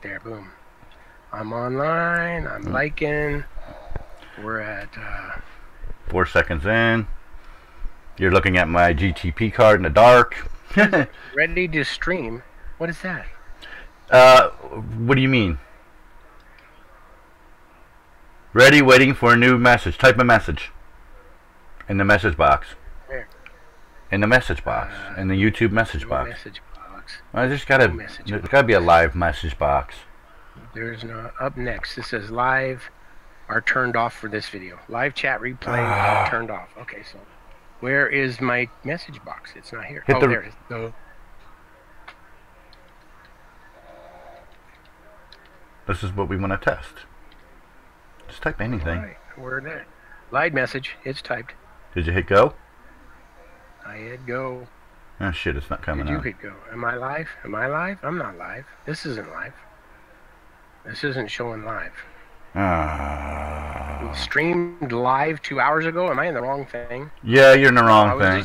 there, boom. I'm online, I'm liking. We're at 4 seconds in. You're looking at my GTP card in the dark. ready to stream. What is that? What do you mean? Ready, waiting for a new message. Type a message in the message box. Where? In the message box. In the YouTube message box. Message box. There's gotta be a live message box. There's no. Up next, this says live are turned off for this video. Live chat replay turned off. Okay, so where is my message box? It's not here. Hit there it is. No. This is what we want to test. Just type anything. Right, where that? Live message. It's typed. Did you hit go? I hit go. Oh shit, it's not coming Did you up. hit go? Am I live? Am I live? I'm not live. This isn't live. This isn't showing live. We streamed live 2 hours ago. Am I in the wrong thing? Yeah, you're in the wrong thing.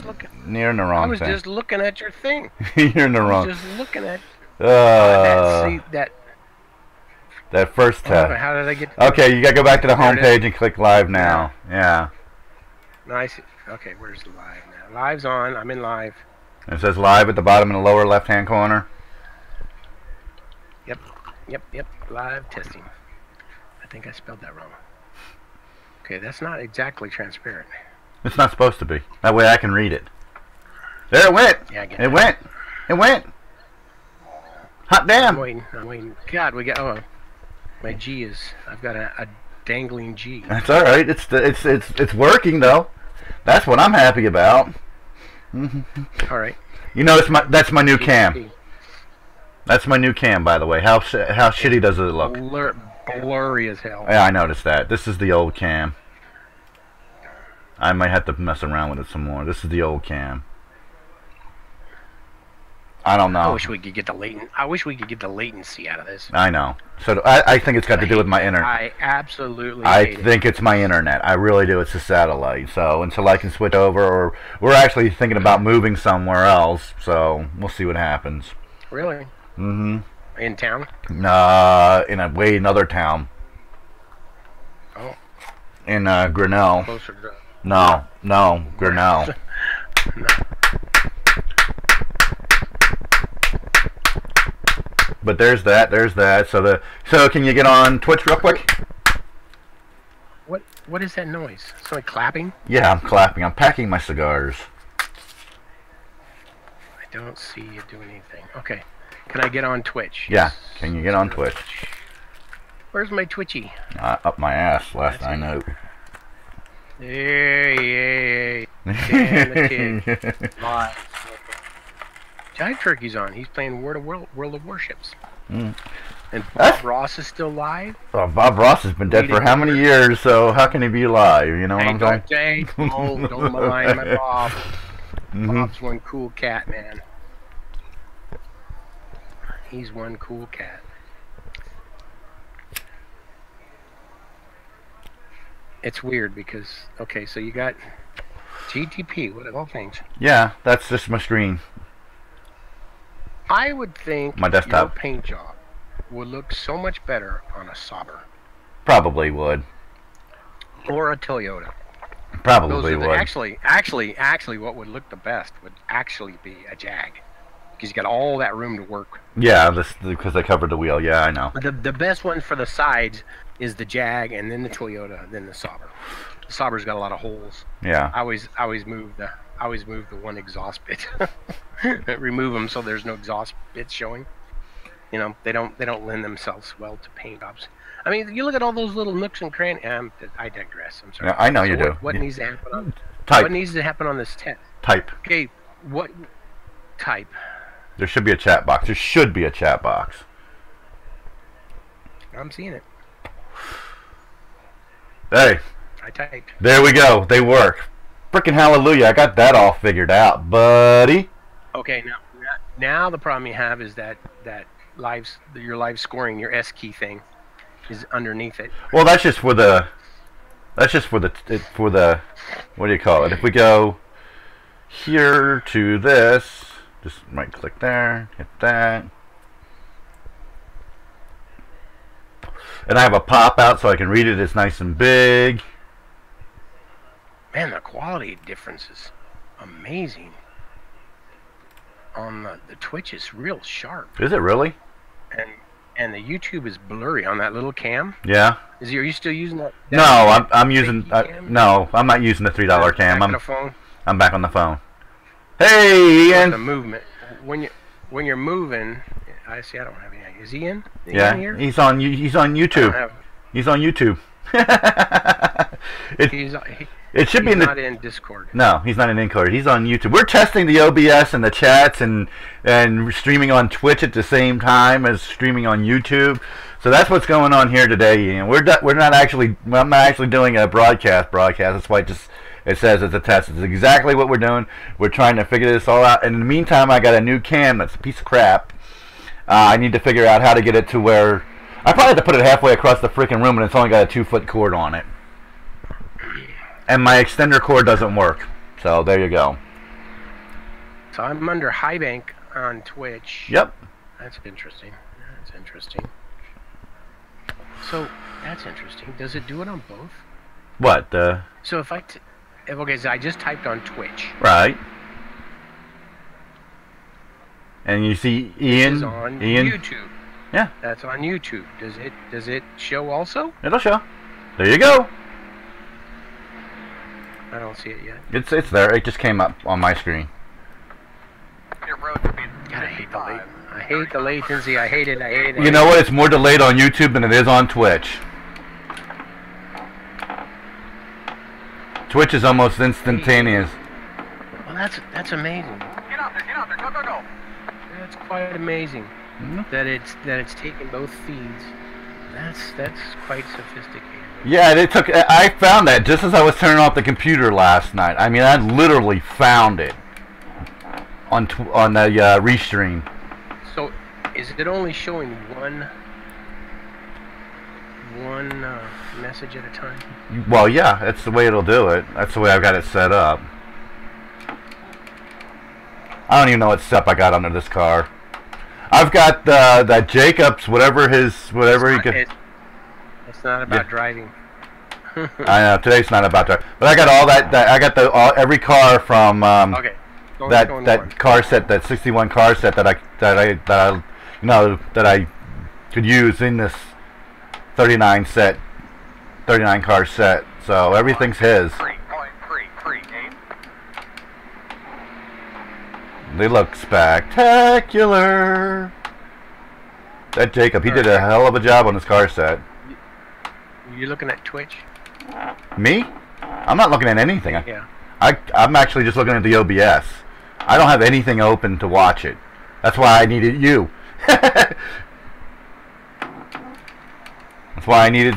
You're in the wrong thing. I was just looking at your thing. You're in the wrong. I was just looking at that first test. How did I get? Okay, you gotta go back to the home page and click live now. Yeah. Nice. Okay, where's the live now? Live's on. I'm in live. It says live at the bottom in the lower left-hand corner. Yep. Live testing. I think I spelled that wrong. Okay, that's not exactly transparent. It's not supposed to be. That way I can read it. There it went. Yeah, I get it went. It went. Hot damn. I'm waiting. God, we got. My G is. I've got a dangling G. That's all right. It's working though. That's what I'm happy about. All right. You know, that's my new cam. That's my new cam, by the way. How shitty does it look? Blurry as hell. Yeah, I noticed that. This is the old cam. I might have to mess around with it some more. This is the old cam. I don't know. I wish we could get the latency out of this. I know. So I think it's got to do with my internet. I absolutely. I think it's my internet. I really do. It's a satellite. So until I can switch over, or we're actually thinking about moving somewhere else. So we'll see what happens. Really? Mm-hmm. In town? In another town. Oh. In Grinnell. Closer to... No, Grinnell. No. But there's that. So can you get on Twitch real quick? What is that noise? Somebody clapping? Yeah, I'm clapping. I'm packing my cigars. I don't see you doing anything. Okay. Can I get on Twitch? Yeah. Can you get on Twitch? Where's my Twitchy? Up my ass, last I know. Yay. Damn the kid. Live. Jive Turkey's on. He's playing World of Warships. And Bob Ross is still live? Oh, Bob Ross has been dead for how many years, so how can he be alive? You know what I'm saying? Don't malign my Bob. Bob's one cool cat, man. He's one cool cat. It's weird because, okay, so you got GTP, what of all things? Yeah, that's just my screen. I would think my desktop your paint job would look so much better on a Sauber. Probably would. Or a Toyota. Probably would. Actually, what would look the best would actually be a Jag. Because you got all that room to work. Yeah, because I covered the wheel. Yeah, I know. The best one for the sides is the Jag, and then the Toyota, then the Sauber. The Sauber's got a lot of holes. Yeah. I always move the one exhaust bit. Remove them so there's no exhaust bits showing. You know, they don't lend themselves well to paint jobs. I mean, you look at all those little nooks and crannies. I digress. I'm sorry. Yeah, I know you do. What needs to happen on? Type. What needs to happen on this test? Type. Okay. What? Type. There should be a chat box. There should be a chat box. I'm seeing it. Hey. I typed. There we go. They work. Frickin' hallelujah. I got that all figured out, buddy. Okay, now the problem you have is that your live scoring, your S key thing is underneath it. Well, that's just for the what do you call it? If we go here to this, just right click there, hit that. And I have a pop out so I can read it. It's nice and big. Man, the quality difference is amazing. On the Twitch is real sharp. Is it really? And the YouTube is blurry on that little cam. Yeah. Are you still using that? No, I'm using. No, I'm not using the $3 cam. Back on the phone. I'm back on the phone. Hey, Ian. The movement when you're moving. I see. I don't have any. Is he in? Yeah, here? He's on YouTube. He's on YouTube. It should be in not in Discord. No, he's not in Discord. He's on YouTube. We're testing the OBS and the chats and streaming on Twitch at the same time as streaming on YouTube. So that's what's going on here today, Ian. I'm not actually doing a broadcast. That's why it says it's a test. It's exactly what we're doing. We're trying to figure this all out. And in the meantime, I got a new cam that's a piece of crap. I need to figure out how to get it to where I probably have to put it halfway across the freaking room, and it's only got a 2-foot cord on it. And my extender cord doesn't work. So there you go. So I'm under High Bank on Twitch. Yep. That's interesting. So that's interesting. Does it do it on both? What? So if okay, so I just typed on Twitch. Right. And you see Ian. This is on Ian. YouTube. Yeah. That's on YouTube. Does it show also? It'll show. There you go. I don't see it yet. It's there. It just came up on my screen. God, I hate the latency. I hate it. You know what? It's more delayed on YouTube than it is on Twitch. Twitch is almost instantaneous. Well, that's amazing. Get out there, go. That's quite amazing. That it's taking both feeds. That's quite sophisticated. Yeah, I found that just as I was turning off the computer last night. I mean, I literally found it on the restream. So, is it only showing one message at a time? Well, yeah, that's the way it'll do it. That's the way I've got it set up. I don't even know what step I got under this car. I've got that Jacobs, whatever he could. It's not about driving. I know today's not about driving, but I got all that. I got every car from that car set, that 61 car set that I could use in this 39 car set. So everything's his. They look spectacular. That Jacob, he did a hell of a job on his car set. You looking at Twitch? Me? I'm not looking at anything. Yeah. I'm actually just looking at the OBS. I don't have anything open to watch it. That's why I needed you. That's why I needed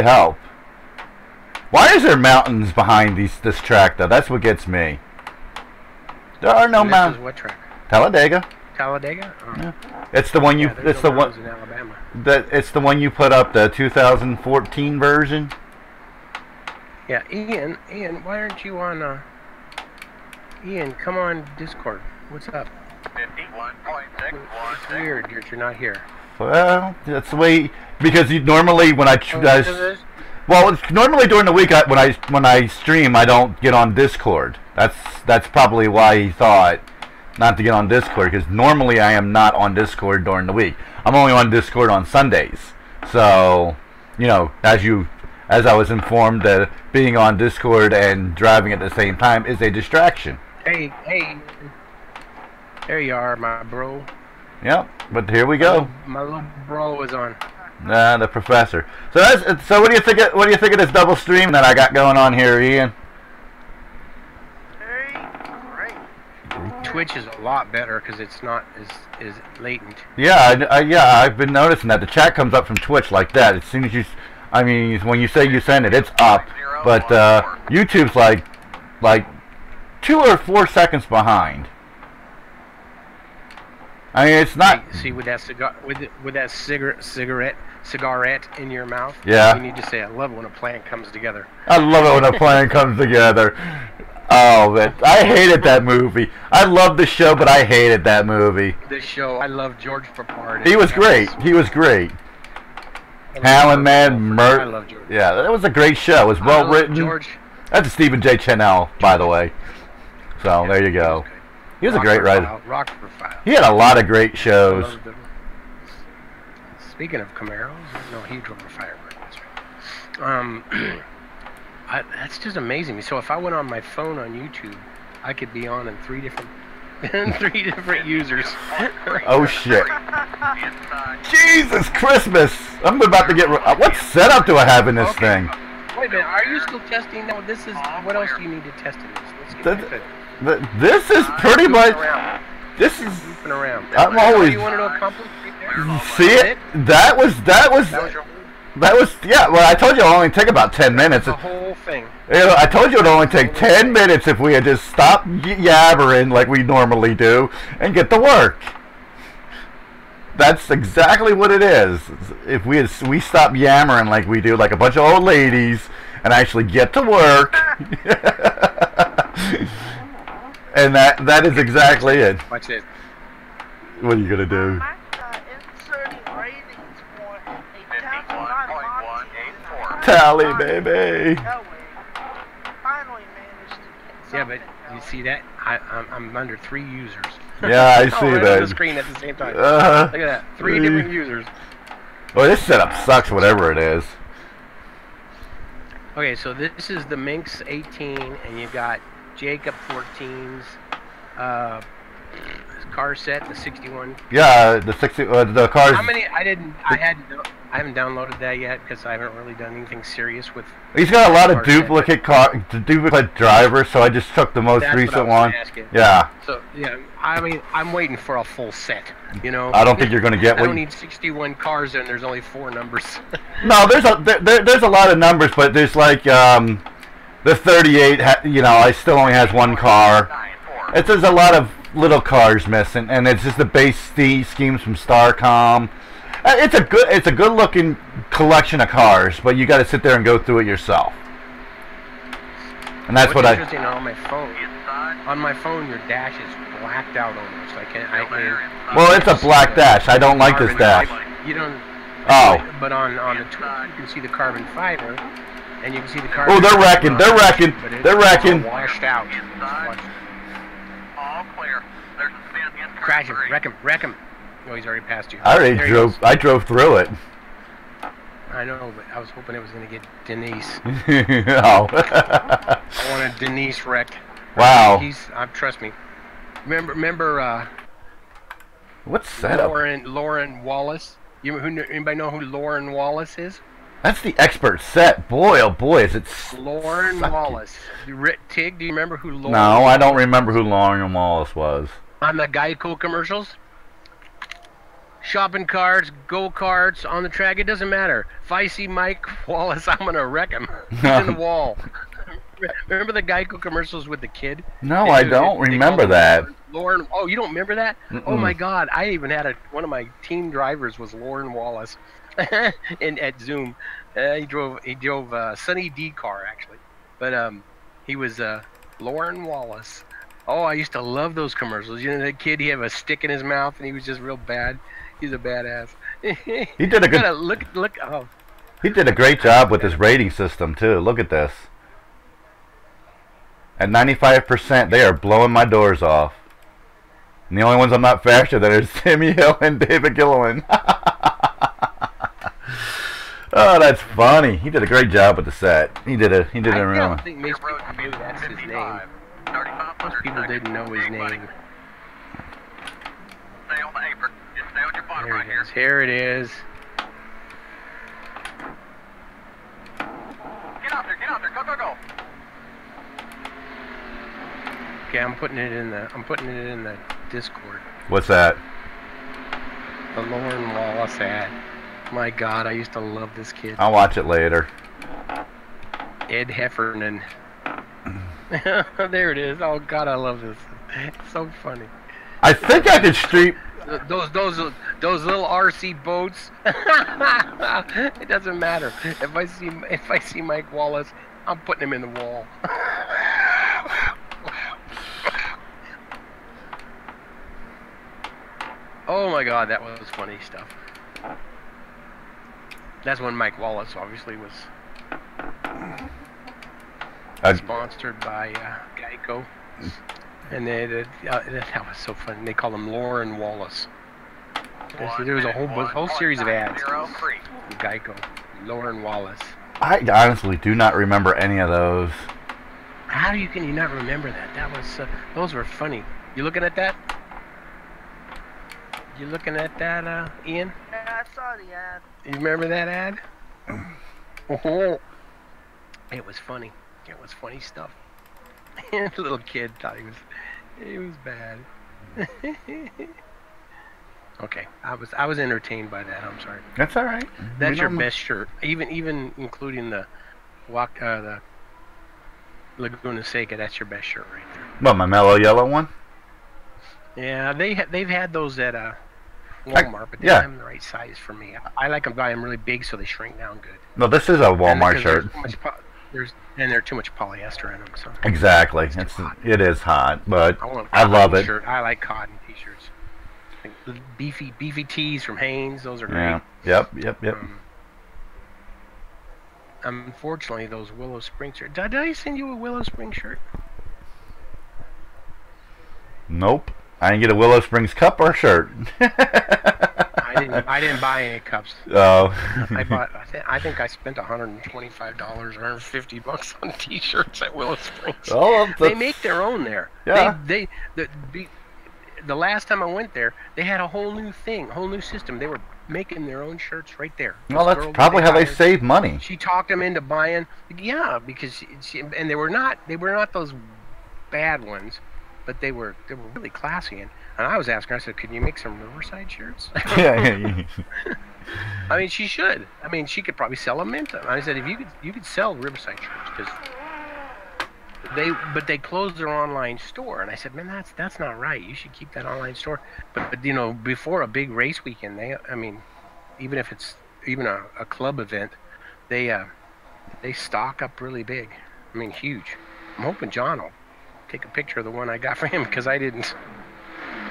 help. Why is there mountains behind this track though? That's what gets me. There are no mountains. What track? Talladega. Talladega? Oh. Yeah. It's the one you. It's the one. In Alabama. It's the one you put up, the 2014 version. Yeah, Ian, why aren't you on? Ian, come on Discord. What's up? 51.6. It's weird that you're not here. Well, that's the way, because normally when well, it's normally during the week when I stream, I don't get on Discord. That's probably why he thought not to get on Discord, because normally I am not on Discord during the week. I'm only on Discord on Sundays. So, you know, as I was informed, that being on Discord and driving at the same time is a distraction. Hey, there you are, my bro. Yep, but here we go. My little bro is on. The professor. So what do you think? What do you think of this double stream that I got going on here, Ian? Twitch is a lot better because it's not as latent. Yeah, I've been noticing that the chat comes up from Twitch like that. As soon as you, I mean, when you say you send it, it's up. But YouTube's like 2 or 4 seconds behind. I mean, it's not. See, with that cigar, with that cigarette in your mouth. Yeah. You need to say, "I love it when a plan comes together." I love it when a plan comes together. Oh, man, I hated that movie. I loved the show, but I hated that movie. The show, I love George Papard. He was great. He was great. Alan, man, I love George. Yeah, that was a great show. It was well written. George. That's Stephen J. Channel, by the way. So there you go. He was a great writer. Rock Profile. He had a lot of great shows. Speaking of Camaros, no, he drove a Firebird. That's right. That's just amazing. So if I went on my phone on YouTube, I could be on in three different users. Oh shit! Jesus Christmas! I'm about to get. What setup do I have in this thing? Wait a minute. Are you still testing? No. This is. What else do you need to test in this? Let's get this is pretty much. This is. Looping around. I'm always. You wanted to accomplish right there? See it? That was. Yeah. Well, I told you it'll only take about 10 minutes. The whole thing. You know, I told you it'd only take 10 minutes if we had just stopped yabbering like we normally do and get to work. That's exactly what it is. If we stop yammering like we do, like a bunch of old ladies, and actually get to work. And that is exactly it. Watch it. What are you gonna do? Tally, baby. Yeah, but you see that? I'm under 3 users. Yeah, I see right that. on the screen at the same time. Look at that. 3 different users. Well, this setup sucks, whatever it is. Okay, so this is the Minx 18, and you got Jacob 14s, car set, the 61. Yeah, the 60. The cars. How many? I haven't downloaded that yet because I haven't really done anything serious with. He's got a lot of duplicate drivers, so I just took the most recent one. Yeah. So yeah, I mean, I'm waiting for a full set. You know. I don't think you're going to get one. I don't need 61 cars and there's only 4 numbers. No, there's a lot of numbers, but there's like the 38. You know, I still only has 1 car. There's a lot of little cars missing, and it's just the base schemes from Starcom. It's a good looking collection of cars, but you got to sit there and go through it yourself. And that's what interesting on my phone. On my phone, your dash is blacked out almost. I can't. Well, it's a black dash. I don't like this dash. You don't. Oh. But on the Twitter, you can see the carbon fiber, and you can see the carbon. Oh, they're wrecking. They're wrecking. They're wrecking. Washed out. All clear. There's a spin in. Crash him. Wreck him. Oh, he's already passed you. I drove through it. I know, but I was hoping it was going to get Denise. Oh. I wanted Denise wrecked. Wow. Trust me. Remember. What's setup? Lauren Wallace. Anybody know who Lauren Wallace is? That's the expert set. Boy, oh boy, is it Lauren Wallace. Tig, do you remember who Lauren? No, I don't remember who Lauren Wallace was. On the Geico commercials. Shopping carts, go-karts, on the track, it doesn't matter. If I see Mike Wallace, I'm going to wreck him. He's in the wall. Remember the Geico commercials with the kid? No, I don't remember that. Lauren, oh, you don't remember that? Oh my God, I even had one of my team drivers was Lauren Wallace, at Zoom. He drove Sunny D car actually, but he was Lauren Wallace. Oh, I used to love those commercials. You know, that kid, he had a stick in his mouth and he was just real bad. He's a badass. He did a good look. Oh. He did a great job with his rating system too. Look at this. At 95%, they are blowing my doors off. And the only ones I'm not faster than are Timmy Hill and David Gilliland. Oh, that's funny. He did a great job with the set. He did a real one. I don't think most people knew that's his name. Most people didn't know his name. Stay on the apron. Just stay on your bottom right here. Here it is. Get out there, go. Okay, I'm putting it in the Discord. What's that? The Lauren Wallace ad. My God, I used to love this kid. I'll watch it later. Ed Heffernan. There it is. Oh God, I love this. It's so funny. I think I could stream those little RC boats. It doesn't matter. If I see Mike Wallace, I'm putting him in the wall. Oh my God, that was funny stuff. That's when Mike Wallace obviously was sponsored by Geico. And that was so fun. They call him Lauren Wallace. There was a whole series of ads. Geico, Lauren Wallace. I honestly do not remember any of those. Can you not remember that? That was those were funny. You looking at that? You looking at that, Ian? Yeah, I saw the ad. You remember that ad? Oh, it was funny. It was funny stuff. The little kid thought he was bad. Okay, I was entertained by that. I'm sorry. That's all right. That's your best shirt, even including the Laguna Seca. That's your best shirt right there. What, my mellow yellow one? Yeah, they've had those at Walmart, but they don't have them the right size for me. I like them buy them really big so they shrink down good. No, this is a Walmart shirt. There's too much polyester in them. So exactly, it is hot, but I love it. Shirt. I like cotton t-shirts. Like beefy tees from Hanes. Those are great. Yeah. Yep. Unfortunately, those Willow Spring shirts. Did I send you a Willow Spring shirt? Nope. I didn't get a Willow Springs cup or shirt. I didn't buy any cups. Oh. I think I spent $125 or $150 on t-shirts at Willow Springs. Oh, they make their own there. Yeah. The last time I went there, they had a whole new system. They were making their own shirts right there. Well, that's probably how they save money. She talked them into buying. Yeah, because and they were not those bad ones. But they were really classy, and I was asking her. I said, "Could you make some Riverside shirts?" Yeah. I mean, she should. I mean, she could probably sell them into. I said, if you could sell Riverside shirts because they closed their online store, and I said, man, that's not right. You should keep that online store. But before a big race weekend, even if it's a club event, they stock up really big. I mean, huge. I'm hoping John will take a picture of the one I got for him because I didn't.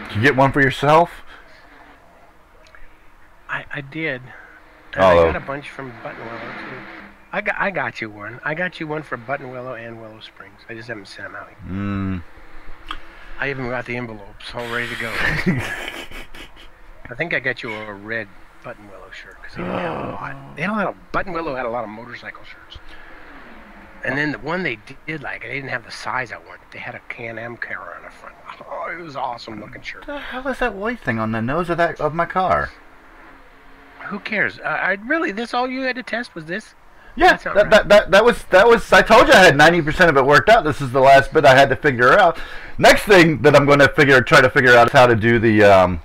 Did you get one for yourself? I did. And I got a bunch from Buttonwillow too. I got you one. I got you one for Buttonwillow and Willow Springs. I just haven't sent them out. I even got the envelopes all ready to go. I think I got you a red Buttonwillow shirt because they had a lot of Buttonwillow had a lot of motorcycle shirts. And then the one they did, they didn't have the size I wanted. They had a Can-Am cover on the front. Oh, it was awesome looking shirt. What the hell is that white thing on the nose of my car? Who cares? This all you had to test was this? Yeah, that was. I told you I had 90% of it worked out. This is the last bit I had to figure out. Next thing that I'm going to try to figure out is how to do the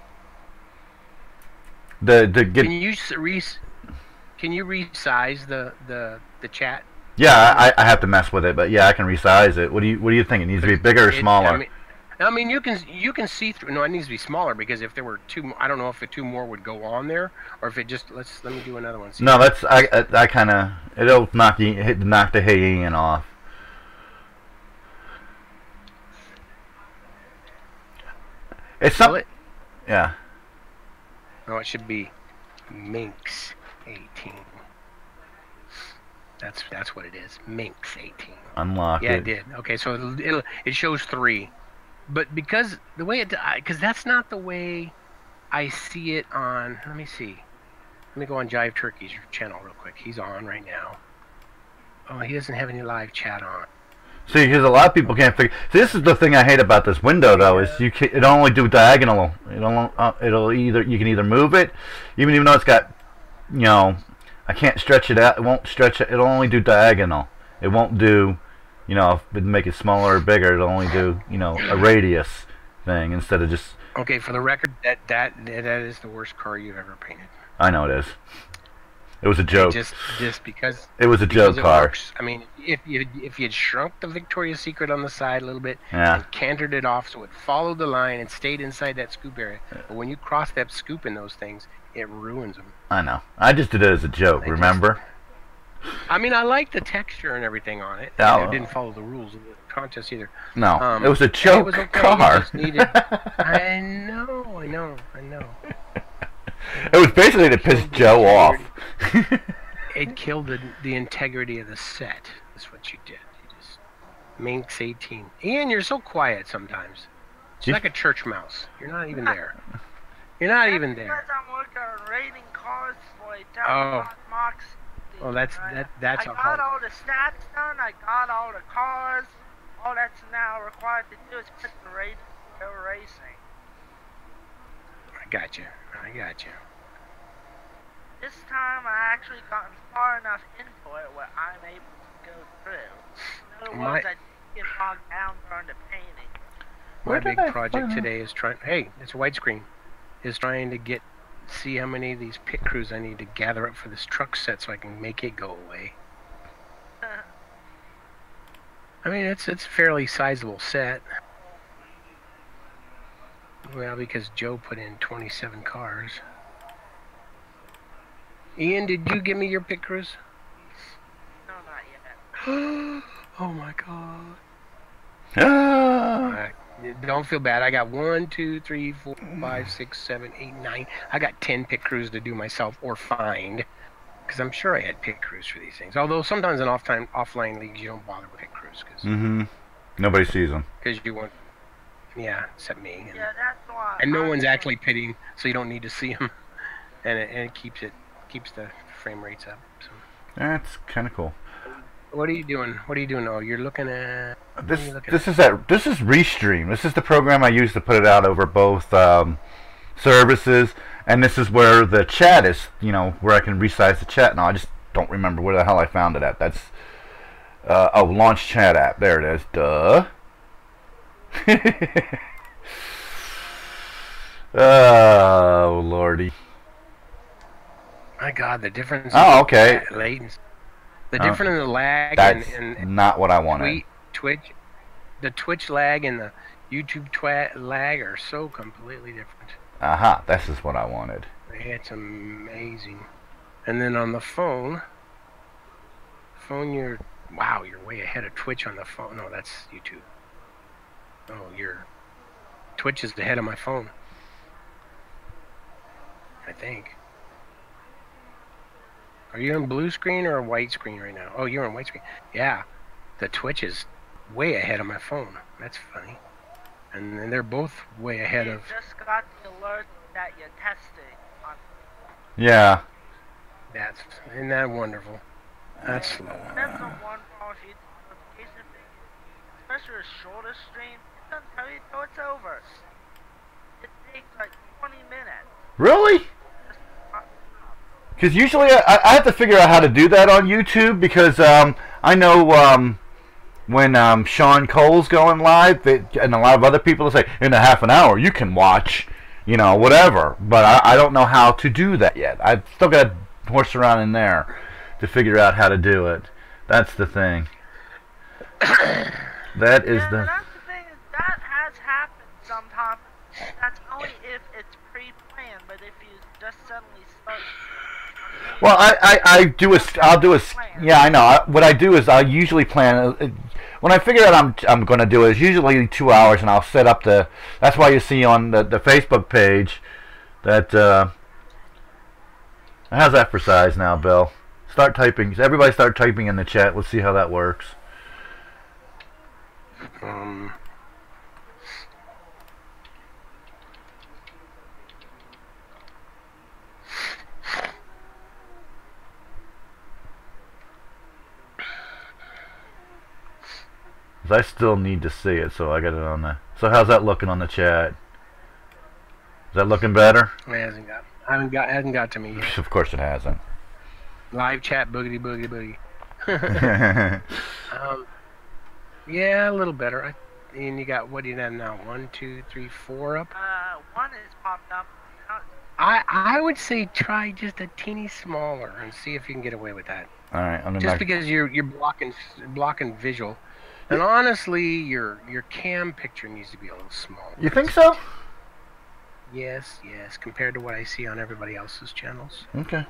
get. Can you resize the chat? Yeah, I have to mess with it, but yeah, I can resize it. What do you think? It needs to be bigger or smaller? I mean, you can see through. No, it needs to be smaller because if there were two, I don't know if the two more would go on there or if it just. Let me do another one. No, I kind of it'll knock the hay off. It's something. Yeah. No, it should be Minx 18. That's what it is. Minx 18. Unlock it. Yeah, it did. Okay, so it shows 3, but because the way because that's not the way I see it on. Let me see. Let me go on Jive Turkey's channel real quick. He's on right now. Oh, he doesn't have any live chat on. See, because a lot of people can't figure. See, this is the thing I hate about this window, though, is it'll only do diagonal. It'll you can either move it, even though it's got, I can't stretch it out. It won't stretch it. It'll only do diagonal. It won't do, if it make it smaller or bigger. It'll only do, a radius thing instead of just. Okay, for the record, that is the worst car you've ever painted. I know it is. It was a joke. Just because it was a joke car. Works. I mean, if you had shrunk the Victoria's Secret on the side a little bit and cantered it off so it followed the line and stayed inside that scoop area, but when you cross that scoop in those things, it ruins them. I know. I just did it as a joke. Remember? I mean, I like the texture and everything on it. Oh. I didn't follow the rules of the contest either. No, it was a joke it was okay. car. Just needed, I know. It was basically to piss Joe off. It killed the integrity of the set. That's what you did. You just Minx 18. Ian, you're so quiet sometimes. You're like a church mouse. You're not even there. You're not even there. Because I'm working on rating cars for a Oh. Mox. Well, that's I got all the stats done. I got all the cars. All that's now required to do is put the rating for racing. I got you. This time I actually gotten far enough into it where I'm able to go through. In other words, I didn't get bogged down during the painting. My big project today is trying. Hey, it's widescreen. Is trying to see how many of these pit crews I need to gather up for this truck set so I can make it go away. I mean, it's a fairly sizable set. Well, because Joe put in 27 cars. Ian, did you give me your pit crews? No, not yet. Oh my god. Ah. Don't feel bad. I got 1, 2, 3, 4, 5, 6, 7, 8, 9. I got 10 pit crews to do myself or find. Because I'm sure I had pit crews for these things. Although sometimes in offline leagues you don't bother with pit crews. Nobody sees them. Because you want... Yeah, except me. And, Yeah, that's why. and no one's actually pitting, so you don't need to see them. And it keeps the frame rates up. So. That's kind of cool. What are you doing? Oh, you're looking at... This is Restream. This is the program I use to put it out over both services, and this is where the chat is. You know, where I can resize the chat. Now I just don't remember where the hell I found it at. That's launch chat app. There it is. Duh. Oh lordy. My God, the difference. Oh, okay. Latency. The difference in the lag that's and not what I wanted. The Twitch lag and the YouTube lag are so completely different. Aha, this is what I wanted. It's amazing. And then on the phone, you're way ahead of Twitch on the phone. No, that's YouTube. Oh, Twitch is ahead of my phone. I think. Are you on blue screen or a white screen right now? Oh, you're on white screen. Yeah, the Twitch is way ahead of my phone. That's funny. And then they're both way ahead of... just got the alert that you're testing. Yeah. Isn't that wonderful? That's slow. Depends on one policy notification thing. Especially a shorter stream, it doesn't tell you till it's over. It takes like 20 minutes. Really? Because usually I have to figure out how to do that on YouTube because I know when Sean Cole's going live and a lot of other people say in a half an hour you can watch, you know, whatever. But I don't know how to do that yet. I've still got to horse around in there to figure out how to do it. That's the thing. That's the thing. That has happened sometimes. That's only if it's pre-planned. But if you just suddenly start... Well, I'll do a yeah, I know. What I do is I usually plan when I figure out I'm going to do it. It's usually 2 hours, and I'll set up that's why you see on the Facebook page that how's that for size now, Bill? Start typing. Everybody start typing in the chat. Let's see how that works. I still need to see it, so I got it on the... So how's that looking on the chat? Is that looking better? It hasn't got to me yet. Of course it hasn't. Live chat, boogity boogity boogie. Yeah, a little better. And you got, what do you have now? 1, 2, 3, 4 up? 1 is popped up. I would say try just a teeny smaller and see if you can get away with that. All right. Just because you're blocking visual. And honestly, your cam picture needs to be a little smaller. You think so? Yes, compared to what I see on everybody else's channels. Okay.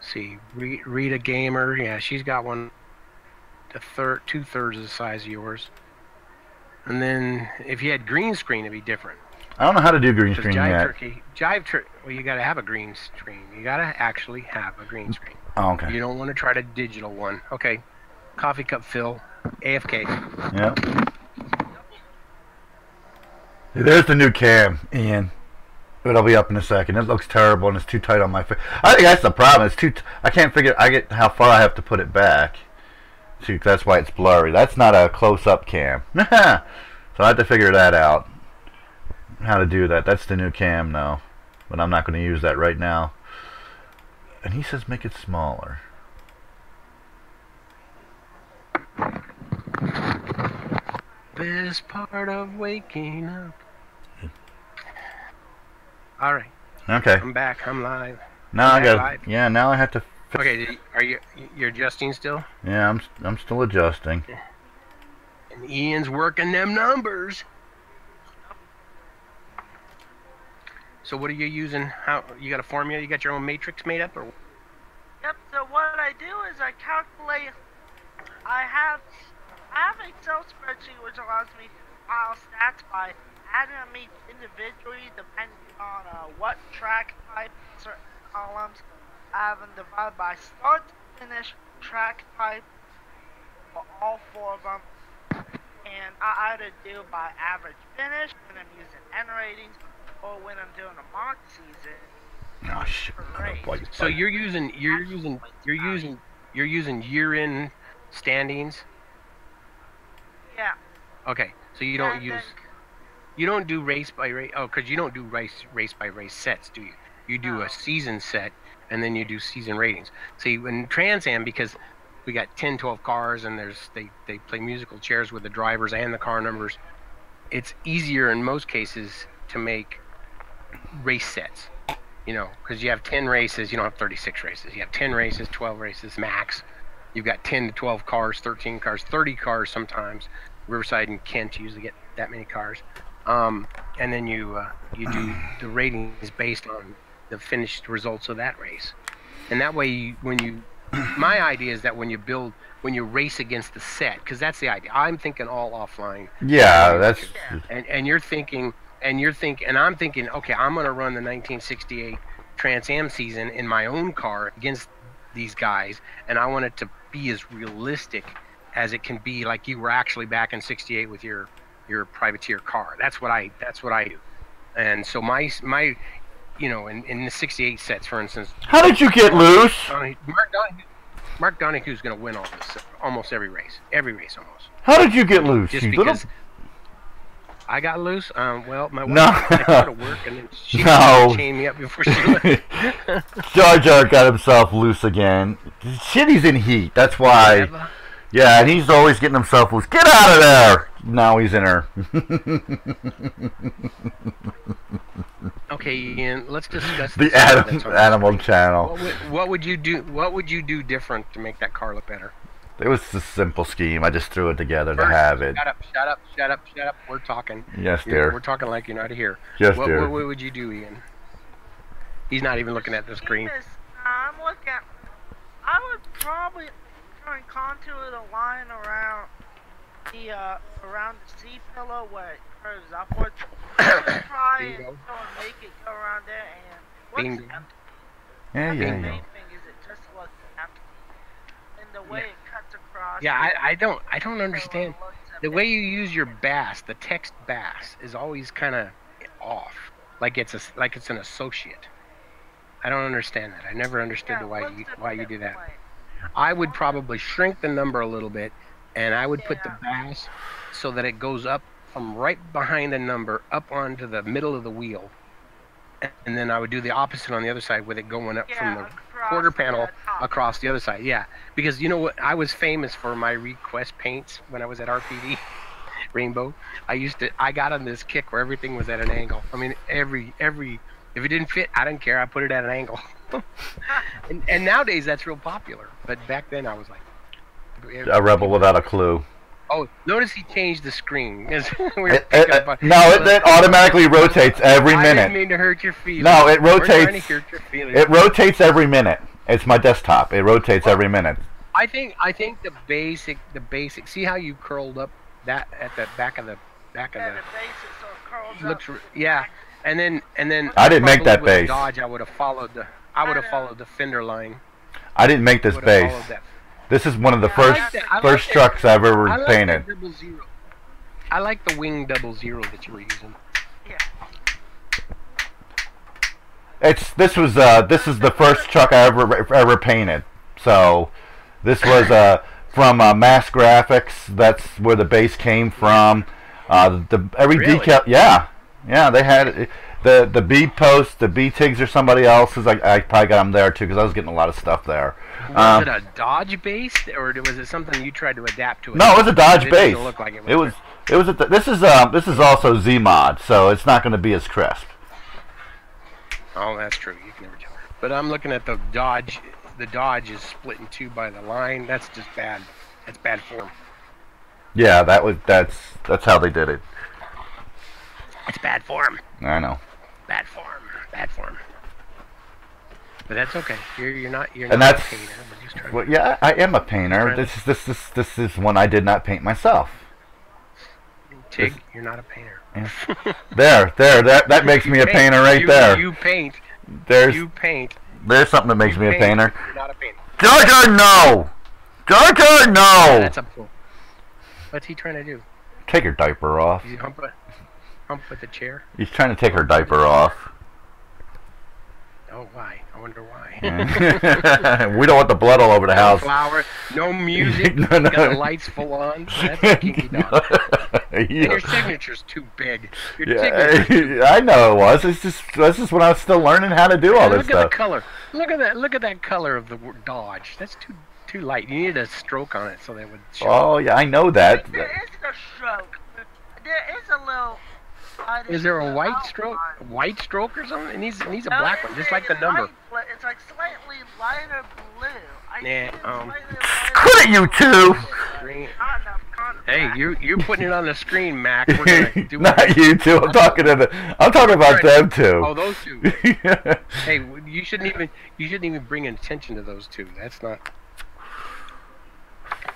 See, Rita Gamer, yeah, she's got one 2/3 of the size of yours. And then if you had green screen, it'd be different. I don't know how to do green 'Cause screen yet. well, you got to have a green screen. You got to actually have a green screen. Oh, okay. You don't want to try to digital one. Okay. Coffee cup fill. AFK. Yeah. There's the new cam, Ian. It'll be up in a second. It looks terrible and it's too tight on my face. I think that's the problem. It's too. I can't figure. I get how far I have to put it back. See, that's why it's blurry. That's not a close-up cam. So I have to figure that out. How to do that. That's the new cam now, but I'm not going to use that right now. And he says make it smaller. Best part of waking up. All right. Okay. I'm back. I'm live. Now I got. Live. Yeah. Now I have to. Okay. You're adjusting still? Yeah. I'm still adjusting. And Ian's working them numbers. So what are you using? How you got a formula? You got your own matrix made up, or? Yep, so what I do is I calculate, I have an Excel spreadsheet which allows me to file stats by adding them each individually depending on what track type, certain columns. I have them divided by start to finish track type for all 4 of them. And I either do by average finish when I'm using N ratings, or when I'm doing a mock season. Oh shit! So you're using year-in standings. Yeah. Okay, so you don't do race by race. Oh, because you don't do race by race sets, do you? You do a season set, and then you do season ratings. See, in Trans Am, because we got 10, 12 cars, and they play musical chairs with the drivers and the car numbers. It's easier in most cases to make race sets, because you have 10 races. You don't have 36 races. You have 10 races, 12 races max. You've got 10 to 12 cars, 13 cars, 30 cars sometimes. Riverside and Kent usually get that many cars. And then you do the ratings based on the finished results of that race. And that way, my idea is that when you race against the set, because that's the idea. I'm thinking all offline. Yeah, that's. And you're thinking. And I'm thinking, okay, I'm going to run the 1968 Trans Am season in my own car against these guys, and I want it to be as realistic as it can be, like you were actually back in '68 with your privateer car. That's what I do. And so my in the '68 sets, for instance. How did you get loose? Mark Donohue's going to win almost every race almost. How did you get loose? Just because. I got loose. Well, my wife No. had to work, and then she chained me up before she left. Jar Jar got himself loose again. Shit, he's in heat. That's why. Yeah, and he's always getting himself loose. Get out of there! Now he's in her. Okay, Ian. Let's discuss the animal channel. What would you do? What would you do different to make that car look better? It was a simple scheme. I just threw it together to have it. Shut up. We're talking. Yes, dear. We're talking like you're not here. Yes, dear. What would you do, Ian? He's not even looking at the screen. I'm looking at. I would probably try and contour the line around the C pillow where it curves upwards. Try and make it go around there and. Bingo. Yeah. The main thing is it just looks empty. And the way it cuts across. Yeah, I don't understand. The way you use your bass, the text bass, is always kind of off. Like it's an associate. I don't understand that. I never understood why you do that. I would probably shrink the number a little bit, and I would put the bass so that it goes up from right behind the number up onto the middle of the wheel. And then I would do the opposite on the other side with it going up from the quarter panel across the other side. Yeah, because you know what? I was famous for my request paints when I was at RPD Rainbow. I got on this kick where everything was at an angle. I mean, every if it didn't fit, I didn't care. I put it at an angle. and nowadays that's real popular. But back then I was like a rebel without a clue. Oh, notice he changed the screen. It automatically rotates every minute. I didn't mean to hurt your feelings. No, it rotates. We're trying to hurt your feelings. It rotates every minute. It's my desktop. It rotates every minute. I think the basic. See how you curled up that at the back of the. Yeah, the basic sort of curls Yeah, and then I didn't make probably that with the base. Dodge, I would have followed the fender line. I didn't make this Would have base. followed that. This is one of the Yeah, first trucks I've ever I like painted. that 00. I like the wing 00 that you were using. Yeah. This is the first truck I ever painted. So this was from Mass Graphics. That's where the base came from. Every Really? decal, yeah, they had it. The B post, the B Tigs or somebody else's. I probably got them there too because I was getting a lot of stuff there. Was it a Dodge base, or was it something you tried to adapt to? No, it was a Dodge It base. didn't look like it was. This is also Z mod, so it's not going to be as crisp. Oh, that's true. You can never tell. But I'm looking at the Dodge. The Dodge is split in two by the line. That's just bad. That's bad form. Yeah, that's how they did it. It's bad form. I know. Bad form. Bad form. But that's okay. You're not And a that's painter. We're just trying well, yeah, I am a painter. This is one I did not paint myself. Tig, you're not a painter. Yeah. That makes me a painter right there. You paint. There's You paint. there's something that makes me a Paint. painter. You're not a painter. Jar Jar, no! Jar Jar, no! That's up to him. What's he trying to do? Take her diaper off. Is he hump with the chair? He's trying to take her diaper off. Oh, why? I wonder why. We don't want the blood all over the No house. flower, no music. No. Got the lights full on. That's a kinky dog. And your signature's too big. Your signature's Yeah, I know it was. This is when I was still learning how to do all this Look at stuff. the color. Look at that color of the Dodge. That's too light. You needed a stroke on it so that would show. Oh yeah, I know that. There is a stroke. There is a little. Is there a white stroke? outline. White stroke or something? It needs a No, black one, just like the number. It's like slightly lighter blue. I Yeah, think it's slightly lighter Quit it, you two! Green. Not enough contrast. Hey, you're putting it on the screen, Mac. We're gonna do Not you two. I'm talking about them two. Oh, those two. Hey, you shouldn't even bring attention to those two. That's not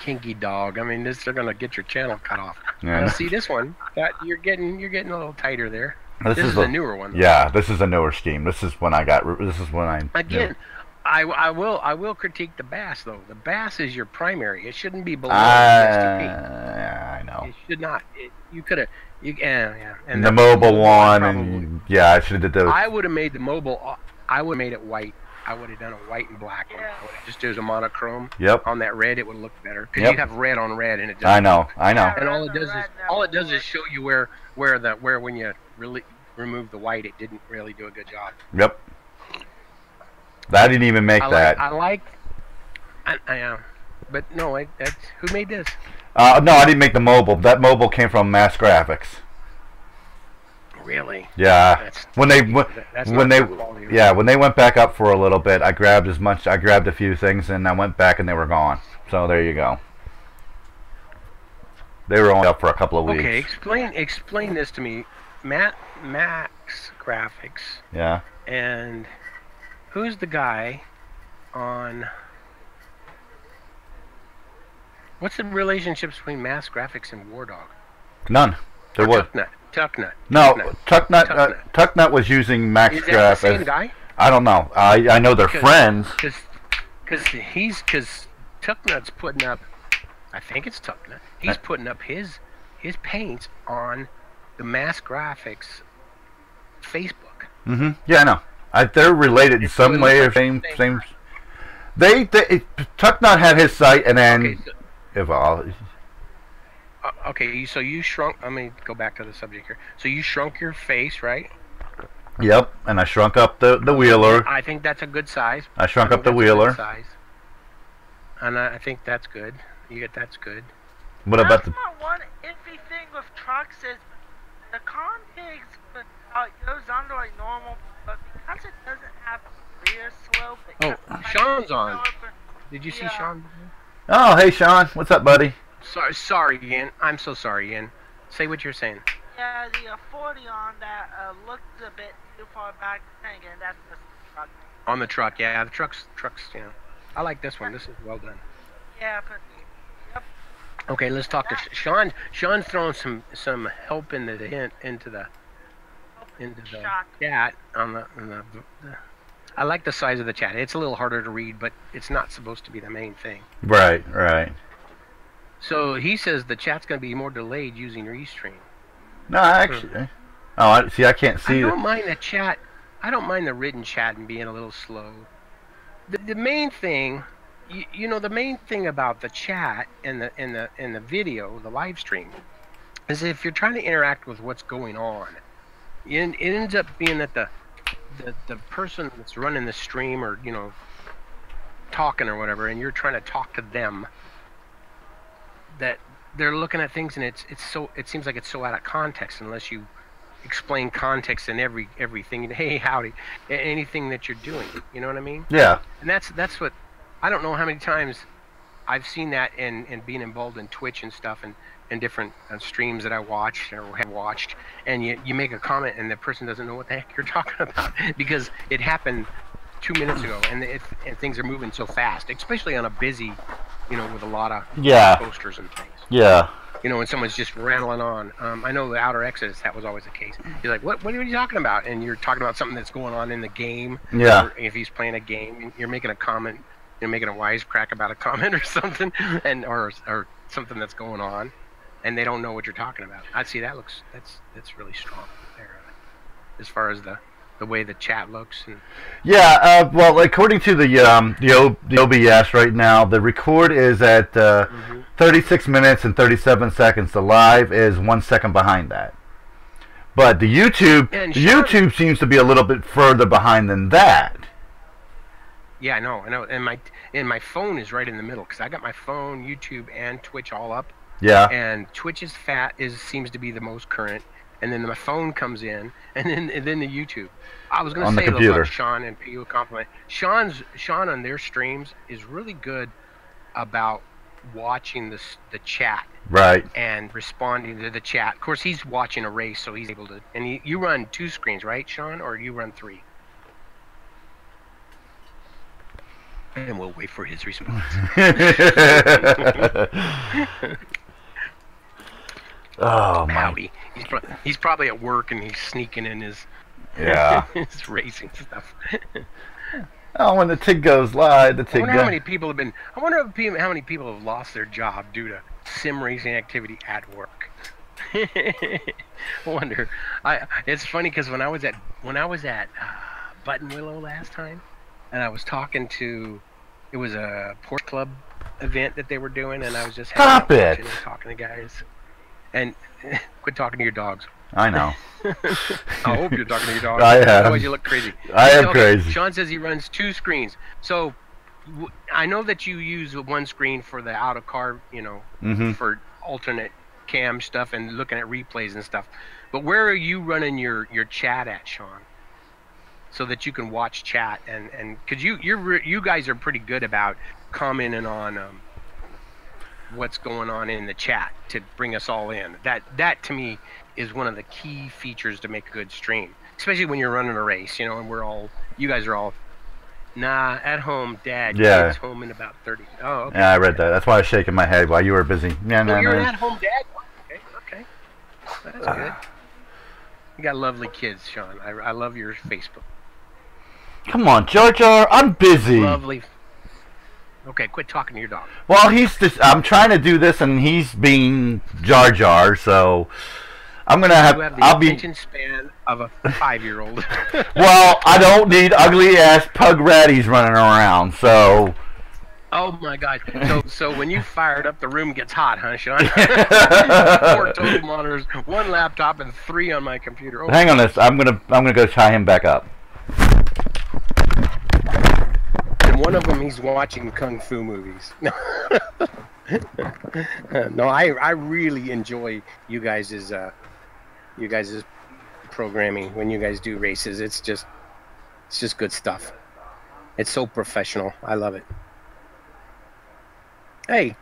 kinky dog. I mean, they're gonna get your channel cut off. Yeah. Now, see this one? That you're getting a little tighter there. This is the newer one. Yeah, this is a newer scheme. This is when I. Again, I will critique the bass though. The bass is your primary. It shouldn't be below Yeah, I know. It should not. You could have. Yeah. And the mobile one, and yeah, I should have did those. I would have made the mobile. I would have made it white. I would have done a white and black one. Yeah. I would have just used a monochrome. Yep. On that red, it would look better because Yep. you'd have red on red, and it. I know. And all it does is show you where when you really remove the white, it didn't really do a good job. Yep. I didn't even make that. I am, but no, that's who made this? No, I didn't make the mobile. That mobile came from Mass Graphics. Really? Yeah. That's when they went back up for a little bit, I grabbed a few things and I went back and they were gone. So there you go. They were only up for a couple of weeks. Okay, explain this to me. Max Graphics. Yeah. And who's the guy on? What's the relationship between Mass Graphics and War Dog? None. There was. Tucknut. No, Tucknut was using Max Is Graphics. that the same guy? I don't know. I know they're friends. Because Tucknut's putting up. I think it's Tucknut. He's putting up his paints on the Mass Graphics Facebook. Mm-hmm. Yeah, I know. They're related in some way or same. Tucknut had his site, and then Okay, so you shrunk. Let me go back to the subject here. So you shrunk your face, right? Yep, and I shrunk up the wheeler. I think that's a good size. I shrunk up the that's a wheeler. good size. And I think that's good. That's good. What about the? That's my one iffy thing with trucks is the configs, how it goes under like normal, but because it doesn't have rear slope. Sean's on. Did you see Sean? Oh, hey Sean, what's up, buddy? Sorry, Ian. I'm so sorry, Ian. Say what you're saying. Yeah, the 40 on that looked a bit too far back. Again, that's the truck. On the truck, yeah. The trucks. You know, I like this one. This is well done. Yeah, but yep. Okay, let's talk to Sean. Sean's throwing some help into the into the Shock. chat on the I like the size of the chat. It's a little harder to read, but it's not supposed to be the main thing. Right, right. So he says the chat's going to be more delayed using Restream. No, actually. Oh, I can't see. I don't mind the chat. I don't mind the written chat and being a little slow. The main thing, you know, the main thing about the chat and the video, the live stream, is if you're trying to interact with what's going on, it ends up being that the person that's running the stream or, you know, talking or whatever, and you're trying to talk to them, that they're looking at things and it seems like it's so out of context unless you explain context in everything. Hey, howdy, anything that you're doing, you know what I mean? Yeah. And that's what, I don't know how many times I've seen that in being involved in Twitch and stuff and different streams that I watched or have watched, and you make a comment and the person doesn't know what the heck you're talking about because it happened 2 minutes ago and things are moving so fast, especially on a busy, you know, with a lot of posters and things. Yeah. You know, when someone's just rattling on. I know the Outer Exodus, that was always the case. You're like, what are you talking about? And you're talking about something that's going on in the game. Yeah. Or if he's playing a game, you're making a comment, you're making a wisecrack about a comment or something, and or something that's going on, and they don't know what you're talking about. I see that's really strong there, as far as the way the chat looks. And yeah, well, according to the OBS right now, the record is at 36 minutes and 37 seconds. The live is 1 second behind that. But the YouTube seems to be a little bit further behind than that. Yeah, I know, and my phone is right in the middle because I got my phone, YouTube, and Twitch all up. Yeah. And Twitch's seems to be the most current, and then my phone comes in, and then the YouTube. I was going to say about Sean and pay you a compliment. Sean on their streams is really good about watching the chat, right, and responding to the chat. Of course, he's watching a race, so he's able to. And you run 2 screens, right, Sean, or you run 3? And we'll wait for his response. Oh my! Howdy. He's probably at work and he's sneaking in his his racing stuff. Oh, when the Tigg goes live, the Tigg. I wonder how many people have been. I wonder how many people have lost their job due to sim racing activity at work. I wonder. It's funny because when I was at Button Willow last time, and I was talking to, it was a Porsche Club event that they were doing, and I was just talking to guys. And quit talking to your dogs. I know. I hope you're talking to your dogs. I am. Otherwise you look crazy. I am crazy. Sean says he runs 2 screens. So I know that you use 1 screen for the out of car, you know, for alternate cam stuff and looking at replays and stuff. But where are you running your chat at, Sean? So that you can watch chat and because you guys are pretty good about commenting on what's going on in the chat to bring us all in. That to me is one of the key features to make a good stream, especially when you're running a race, you know, and you guys are all at home, Dad. Yeah. Kid's home in about 30. Oh, okay. Yeah, I read that. That's why I was shaking my head while you were busy. Yeah, no, you're an at-home dad. Okay. That's good. You got lovely kids, Sean. I love your Facebook. Come on, Jar Jar. I'm busy. Lovely. Okay, quit talking to your dog. Well, I'm trying to do this, and he's being Jar Jar, so I'm gonna have. You have the attention span of a 5-year-old. Well, I don't need ugly ass pug ratties running around, so. Oh my God! So when you fire it up, the room gets hot, huh, Sean? 4 total monitors, 1 laptop, and 3 on my computer. Oh, hang on this. I'm gonna go tie him back up. One of them, he's watching kung fu movies. No, I really enjoy you guys' programming when you guys do races. It's just good stuff. It's so professional. I love it. Hey.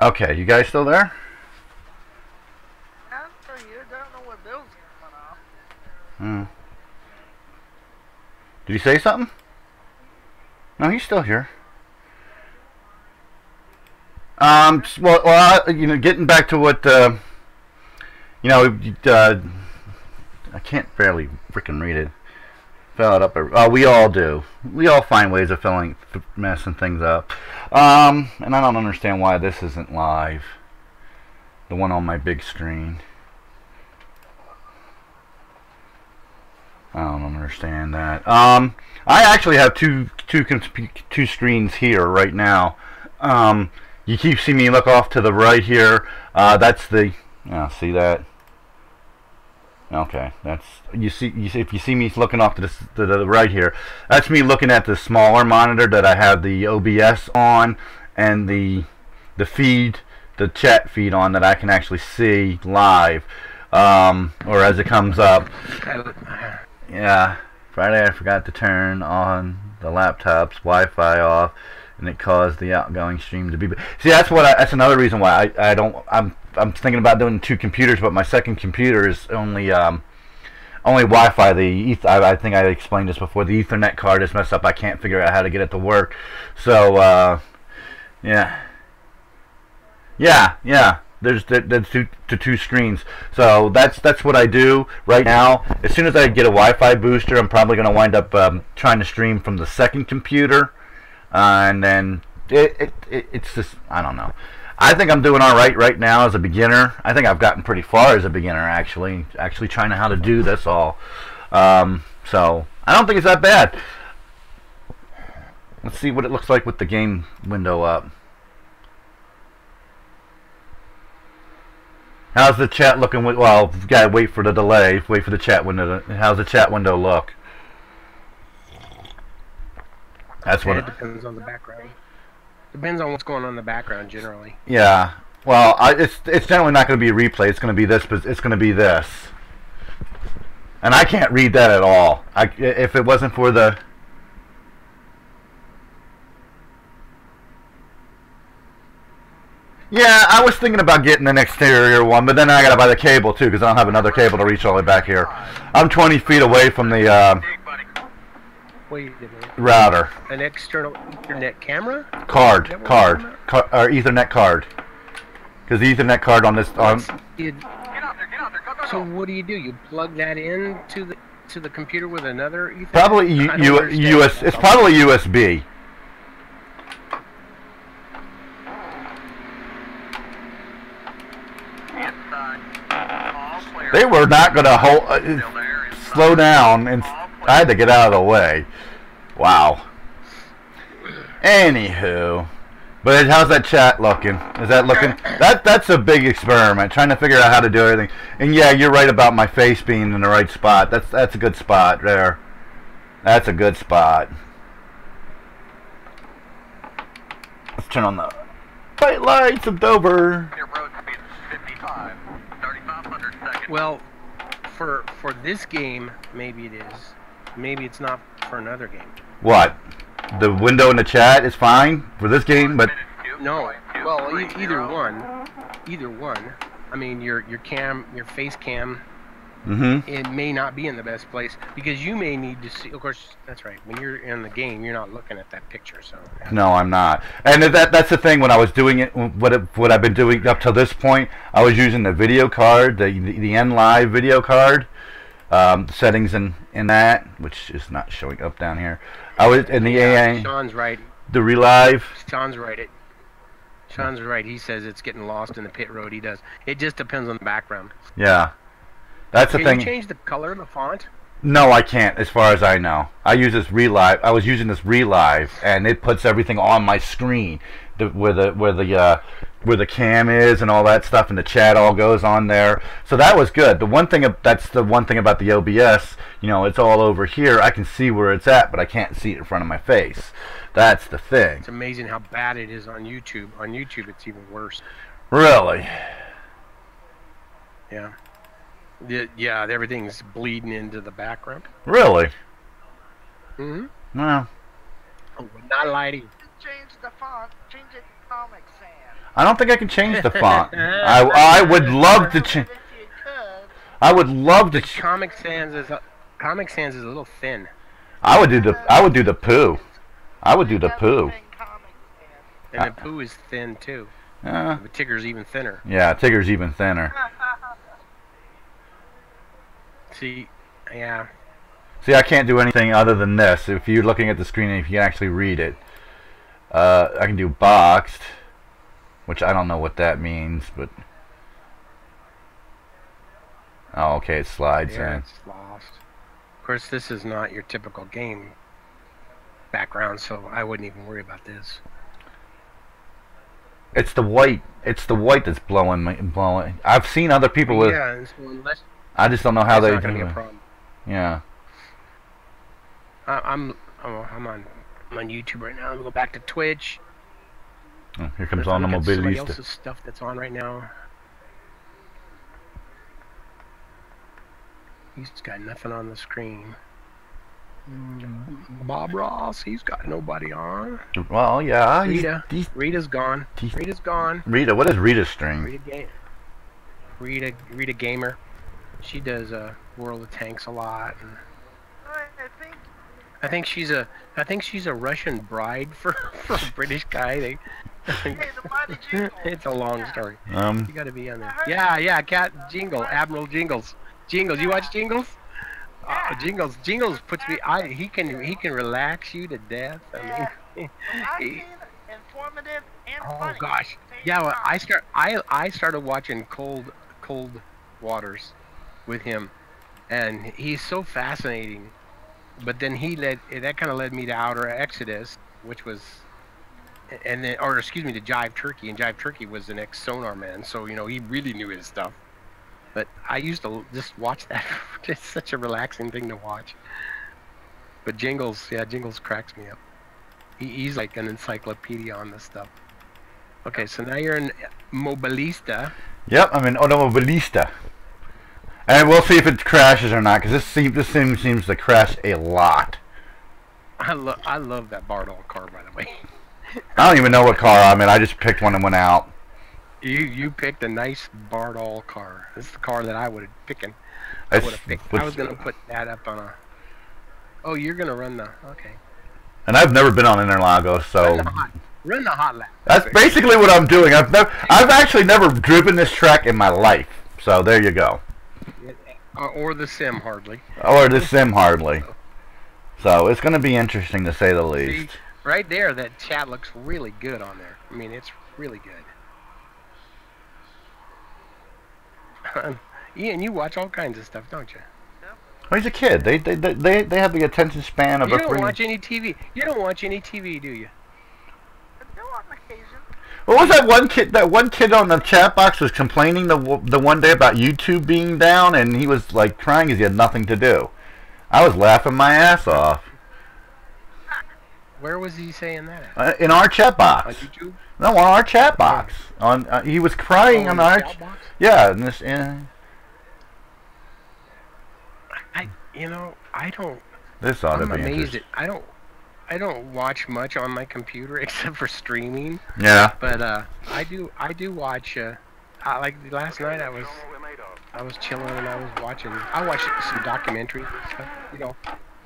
Okay, you guys still there? I'm still here. Don't know what Bill's going off. Hmm. Did you say something? No, he's still here. Well, you know, getting back to what, you know, I can't barely freaking read it. Fill it up. Oh, we all do. We all find ways of messing things up. And I don't understand why this isn't live. The one on my big screen. I don't understand that. I actually have two screens here right now. You keep seeing me look off to the right here. That's the. See that? Okay, that's you see. If you see me looking off to the right here, that's me looking at the smaller monitor that I have the OBS on and the feed, the chat feed on that I can actually see live, or as it comes up. Yeah, Friday I forgot to turn on the laptop's Wi-Fi off, and it caused the outgoing stream to be. See, that's that's another reason why I don't. I'm thinking about doing 2 computers, but my second computer is only Wi-Fi. I think I explained this before. The Ethernet card is messed up. I can't figure out how to get it to work. So yeah. There's two screens. So that's what I do right now. As soon as I get a Wi-Fi booster, I'm probably going to wind up trying to stream from the second computer, and then it's just, I don't know. I think I'm doing all right now as a beginner. I think I've gotten pretty far as a beginner, actually trying to how to do this all. So I don't think it's that bad. Let's see what it looks like with the game window up. How's the chat looking? Well, you gotta wait for the delay. Wait for the chat window. How's the chat window look? That's what it depends on the background. Depends on what's going on in the background generally. Yeah. Well, it's generally not going to be a replay. It's going to be this. But it's going to be this. And I can't read that at all. If it wasn't for the. Yeah, I was thinking about getting an exterior one, but then I gotta buy the cable too, because I don't have another cable to reach all the way back here. I'm 20 feet away from the Wait a minute. Router. An external Ethernet camera? Card, or Ethernet card. Because the Ethernet card on this So what do? You plug that in to the computer with another Ethernet? Probably US. It's probably USB. They were not going to slow down, and I had to get out of the way. Wow. Anywho, but how's that chat looking? Is that looking? That's a big experiment, trying to figure out how to do everything. And yeah, you're right about my face being in the right spot. That's a good spot there. That's a good spot. Let's turn on the bright lights of Dover. Well, for this game, maybe it is. Maybe it's not for another game. What? The window in the chat is fine for this game, but no. Well, either one. Either one. I mean, your face cam. It may not be in the best place because you may need to see. Of course, that's right. When you're in the game, you're not looking at that picture. So no, I'm not. And that's the thing. When I was doing it, what I've been doing up to this point, I was using the video card, the NLive video card, settings in that, which is not showing up down here. I was in the AA. Sean's right. The relive. Sean's right. Sean's right. He says it's getting lost in the pit road. He does. It just depends on the background. Yeah. That's the thing. Can you change the color of the font? No, I can't, as far as I know. I use this relive. I was using this relive, and it puts everything on my screen, where the cam is and all that stuff, and the chat all goes on there. So that was good. That's the one thing about the OBS. You know, it's all over here. I can see where it's at, but I can't see it in front of my face. That's the thing. It's amazing how bad it is on YouTube. On YouTube, it's even worse. Really? Yeah. Yeah, everything's bleeding into the background. Really? Mm-hmm. Well. Oh, not lie to you. change the font, change it to Comic Sans. I don't think I can change the font. I would love to change. If you could. I would love to. Comic Sans is a little thin. I would do the poo. I would do the poo. And the poo is thin too. The Tigger's even thinner. Yeah, Tigger's even thinner. See, yeah. See, I can't do anything other than this. If you're looking at the screen and if you can actually read it, I can do boxed, which I don't know what that means, but oh, okay, it slides in. It's lost. Of course, this is not your typical game background, so I wouldn't even worry about this. It's the white. It's the white that's blowing. I've seen other people with. Yeah, so unless I just don't know how they not going do to be a it. problem. Yeah. I'm on YouTube right now. Let me go back to Twitch. Oh, here comes Let's on the look at somebody mobilista. else's stuff that's on right now. He's got nothing on the screen. Bob Ross, he's got nobody on. Well, yeah. Rita's gone. Rita's gone. Rita, what is Rita's stream? Rita Gamer. She does World of Tanks a lot. And I think she's a Russian bride for a British guy. It's a long story. You got to be on there. Yeah, Cat Jingle, Admiral Jingles. Jingles, you watch Jingles? Jingles puts me. He can relax you to death. I mean, informative and oh funny. gosh, yeah. Well, I started watching Cold Waters with him, and he's so fascinating. But then that kind of led me to Outer Exodus, which was, and then, or excuse me, to Jive Turkey, and Jive Turkey was an ex-sonar man, so he really knew his stuff. But I used to just watch that. It's such a relaxing thing to watch. But Jingles cracks me up. He's like an encyclopedia on this stuff. Okay, so now you're in Mobilista. Yep, I'm in Automobilista. And we'll see if it crashes or not, because this thing seems to crash a lot. I love that Bardol car, by the way. I don't even know what car I'm in. I just picked one and went out. You picked a nice Bardol car. This is the car that I would have picked. I was gonna put that up on a. Oh, you're gonna run the okay. And I've never been on Interlagos, so. Run the hot lap. That's basically what I'm doing. I've actually never driven this track in my life. So there you go. Or the sim hardly. Or the sim hardly. So it's going to be interesting to say the least. See, right there, that chat looks really good on there. I mean, it's really good. Ian, you watch all kinds of stuff, don't you? Well, he's a kid. They have the attention span of a. You don't watch any TV. You don't watch any TV, do you? On occasion. What was that one kid? That one kid on the chat box was complaining the one day about YouTube being down, and he was like crying because he had nothing to do. I was laughing my ass off. Where was he saying that at? In our chat box. On YouTube? No, on our chat box. On he was crying on our chat box? Yeah, in this. I don't. This ought to I'm be amazed interesting. at. I don't watch much on my computer except for streaming. Yeah. But I do watch. Like last night, I was chilling and I watched some documentaries and stuff.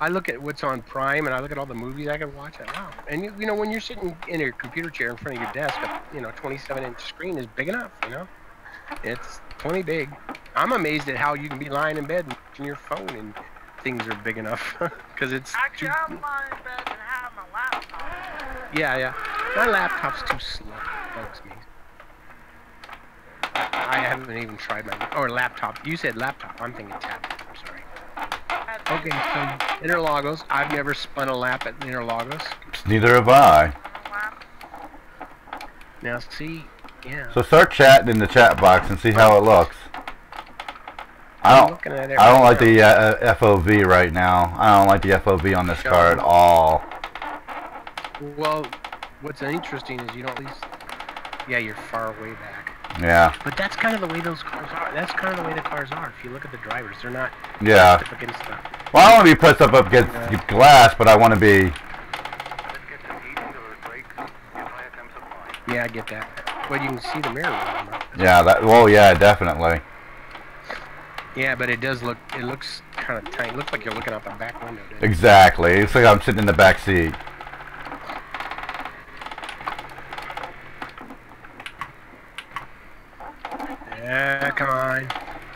I look at what's on Prime and I look at all the movies I can watch. Wow. And when you're sitting in your computer chair in front of your desk, a 27-inch screen is big enough. It's plenty big. I'm amazed at how you can be lying in bed and watching your phone and things are big enough because it's. Actually, I'm lying in bed and have my laptop. Yeah. My laptop's too slow. Bugs me. I haven't even tried my laptop. You said laptop. I'm thinking tablet. I'm sorry. Okay, so Interlagos. I've never spun a lap at Interlagos. Neither have I. Now see, yeah. So start chatting in the chat box and see how it looks. I don't like the FOV right now. I don't like the FOV on this car at all. Well, what's interesting is you don't at least. Yeah, you're far way back. Yeah. But that's kind of the way those cars are. That's kind of the way the cars are. If you look at the drivers, they're not. Yeah. Up against the. Well, I don't want to be pressed up against glass, but I want to be. Yeah, I get that. Well, you can see the mirror. Right? Yeah, that. Well, yeah, definitely. Yeah, but it does look. It looks kind of tight. It looks like you're looking out the back window. Doesn't it? Exactly. It's like I'm sitting in the back seat. Yeah, come on.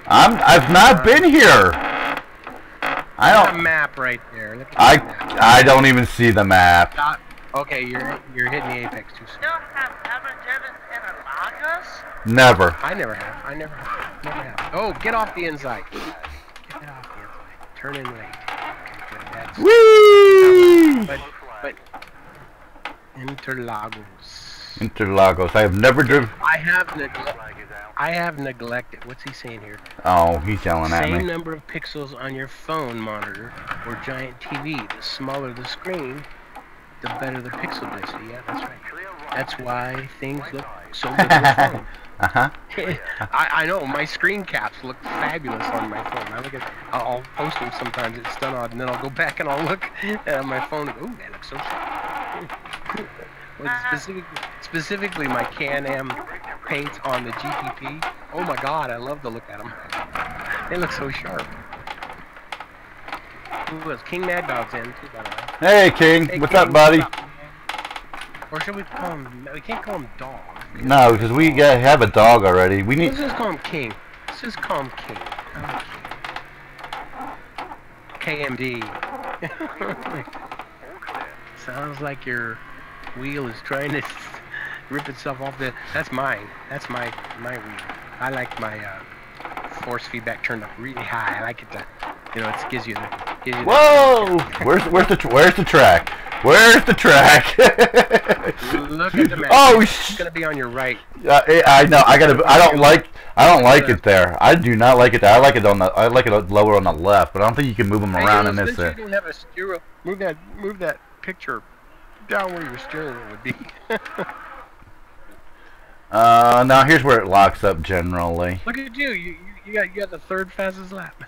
I've not been here. I There's a don't. map right there. Look at the map. I don't even see the map. Okay, you're hitting the apex too You soon. don't have ever driven in a Lagos? Never. I never have. Never have. Oh, get off the inside. Get off the inside. Turn in late. Okay, good. That's. Whee! But Interlagos. Interlagos. I have never driven. I have neglected. What's he saying here? Oh, he's yelling at Same me. number of pixels on your phone monitor or giant TV. The smaller the screen, the better the pixel density. Yeah, that's right. That's why things look so good on the phone. Uh-huh. I know my screen caps look fabulous on my phone. I look at, I'll post them sometimes. It's done odd, and then I'll go back and I'll look at my phone. And go, ooh, that looks so sharp. Well, specifically my Can-Am paints on the GPP. Oh my God, I love to look at them. They look so sharp. Who else? King Mad Dog's in too, by the way. Hey, King. Hey, What's King, up, buddy? what's up, or should we call him? We can't call him Dog. No, because we have a dog already. We need. Let's just call him King. Let's just call him King. KMD. Sounds like your wheel is trying to rip itself off the. That's mine. That's my wheel. I like my force feedback turned up really high. I like it to, it gives you the. Whoa! Where's the track? Where's the track? Look at the map. Oh, it's gonna be on your right. I know. I don't like it there. I do not like it there. I like it lower on the left, but I don't think you can move them around in this. You don't have a steer. Move that picture down where your steering wheel would be. Now here's where it locks up generally. Look at you. You got the third fastest lap.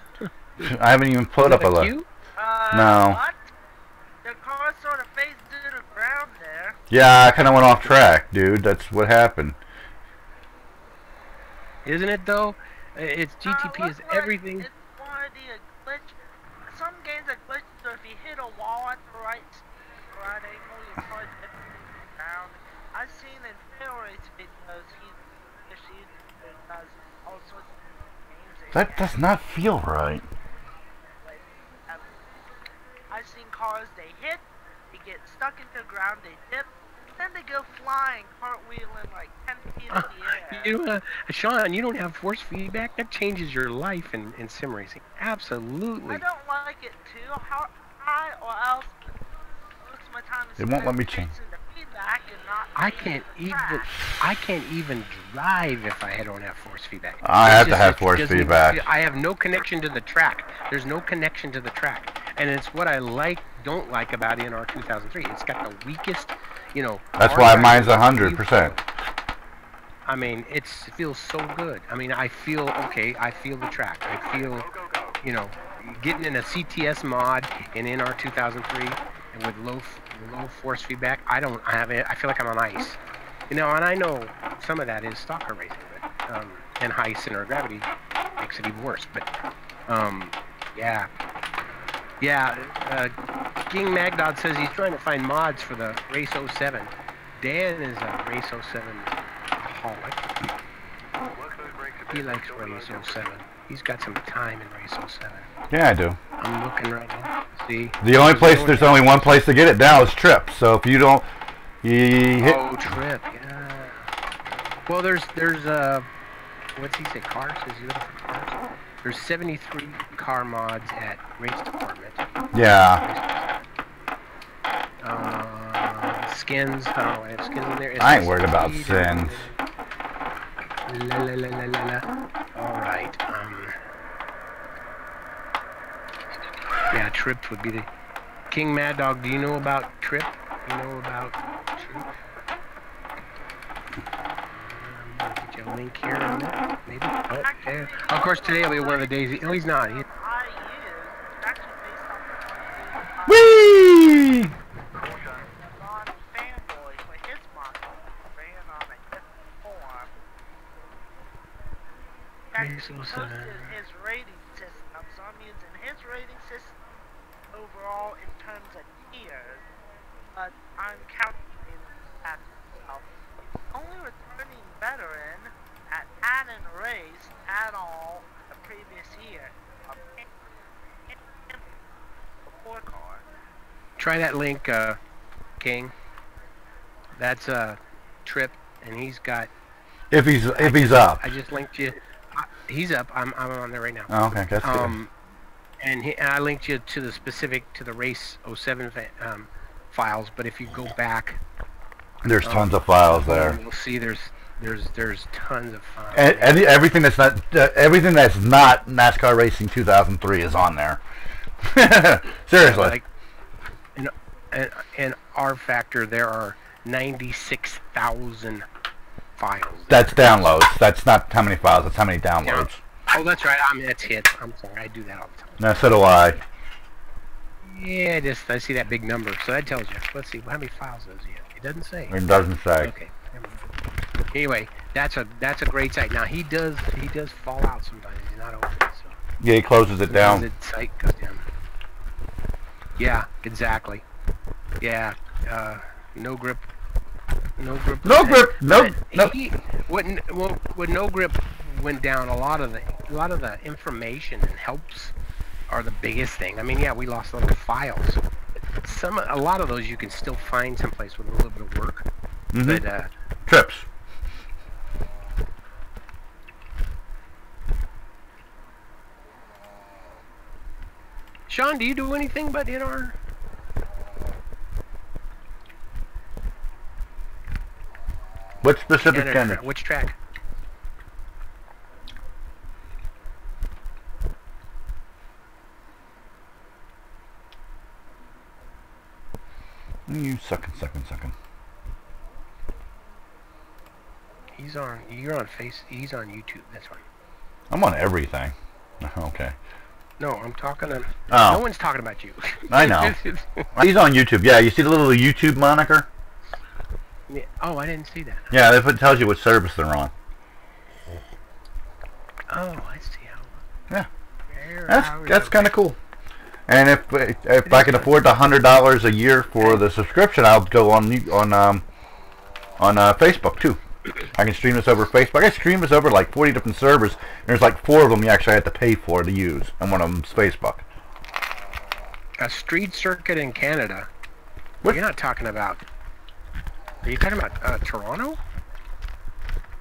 I haven't even put up a lap. No. What? The car sort of phased to the ground there. Yeah, I kind of went off track, dude. That's what happened. Isn't it though? It's GTP is everything. It's one of the glitch. Some games are glitched, so if you hit a wall at the right angle, your car dips down. I've seen in Phil's videos, he does all sorts of games. That does not feel right. I've seen cars they hit, they get stuck into the ground, they dip, then they go flying, cartwheeling like 10 feet in the air. Sean, you don't have force feedback? That changes your life in sim racing. Absolutely. I don't like it too. How or else most of my time is It won't let me change. the feedback and not I can't even drive if I don't have force feedback. I have to have force feedback. I have no connection to the track. There's no connection to the track. And it's what I don't like about NR 2003. It's got the weakest, That's why mine's 100%. I mean, it feels so good. I mean, I feel I feel the track. I feel, getting in a CTS mod in NR 2003 and with low force feedback. I don't have it. I feel like I'm on ice. And I know some of that is stalker racing, but and high center of gravity makes it even worse. But yeah. King Magdod says he's trying to find mods for the Race 07. Dan is a Race 07 aholic. He likes Race 07. He's got some time in Race 07. Yeah, I do. I'm looking right now. See? There's only one place to get it now is Trip. So if you don't, you hit. Oh, Trip, yeah. Well, there's what's he say? Cars? Is he looking for cars? There's 73 car mods at Race Department. Yeah. Skins. I don't know. I have skins in there. I ain't worried about skins. All right. Yeah, Trip would be the King Mad Dog. Do you know about Trip? You know about Trip? Get you a link here on that, maybe. Oh, yeah. Of course, today will be one of the days. Oh, he's not. Whee! Race 07. posted his rating system, so I'm using his rating system overall in terms of tiers, but I'm calculating that myself. Only returning veteran that hadn't raced at all the previous year. Report card. Try that link, King. That's Trip, and he's got. If he's up. I just linked you. He's up. I'm on there right now. Oh, okay, that's good. And I linked you to the specific to the race 07 files. But if you go back, There's tons of files there. You'll see there's tons of files. And everything that's not NASCAR Racing 2003 is on there. Seriously. Like, in R Factor, there are 96,000 files. That's downloads. That's not how many files. That's how many downloads. Yeah. Oh, that's right. I mean, that's hits. I'm sorry. I do that all the time. No, so do I. Yeah, I see that big number, so that tells you. Let's see, how many files does he have? It doesn't say. It doesn't say. Okay. Anyway, that's a great site. Now he does fall out sometimes. He's not open. So. Yeah, he closes it down. The site goes down. Yeah, exactly. Yeah, no grip. No grip. No grip. No. When no grip went down, a lot of the information and helps are the biggest thing. I mean, yeah, we lost little files. A lot of those you can still find someplace with a little bit of work. Mm-hmm. But Trips. Sean, do you do anything but in our? What specific Canada? Which track? You sucking. You're on He's on YouTube. That's right. I'm on everything. Okay. No, I'm talking to. Oh. No one's talking about you. I know. He's on YouTube. Yeah, you see the little YouTube moniker? Yeah. Oh, I didn't see that. Yeah, it tells you what service they're on. Oh, I see how. Yeah. That's kind of cool. And if I can afford the $100 a year for the subscription, I'll go on Facebook too. I can stream this over Facebook. I can stream this over like 40 different servers. And there's like 4 of them you actually have to pay for to use, and one of them's Facebook. A street circuit in Canada. What? You're not talking about. Are you talking about Toronto?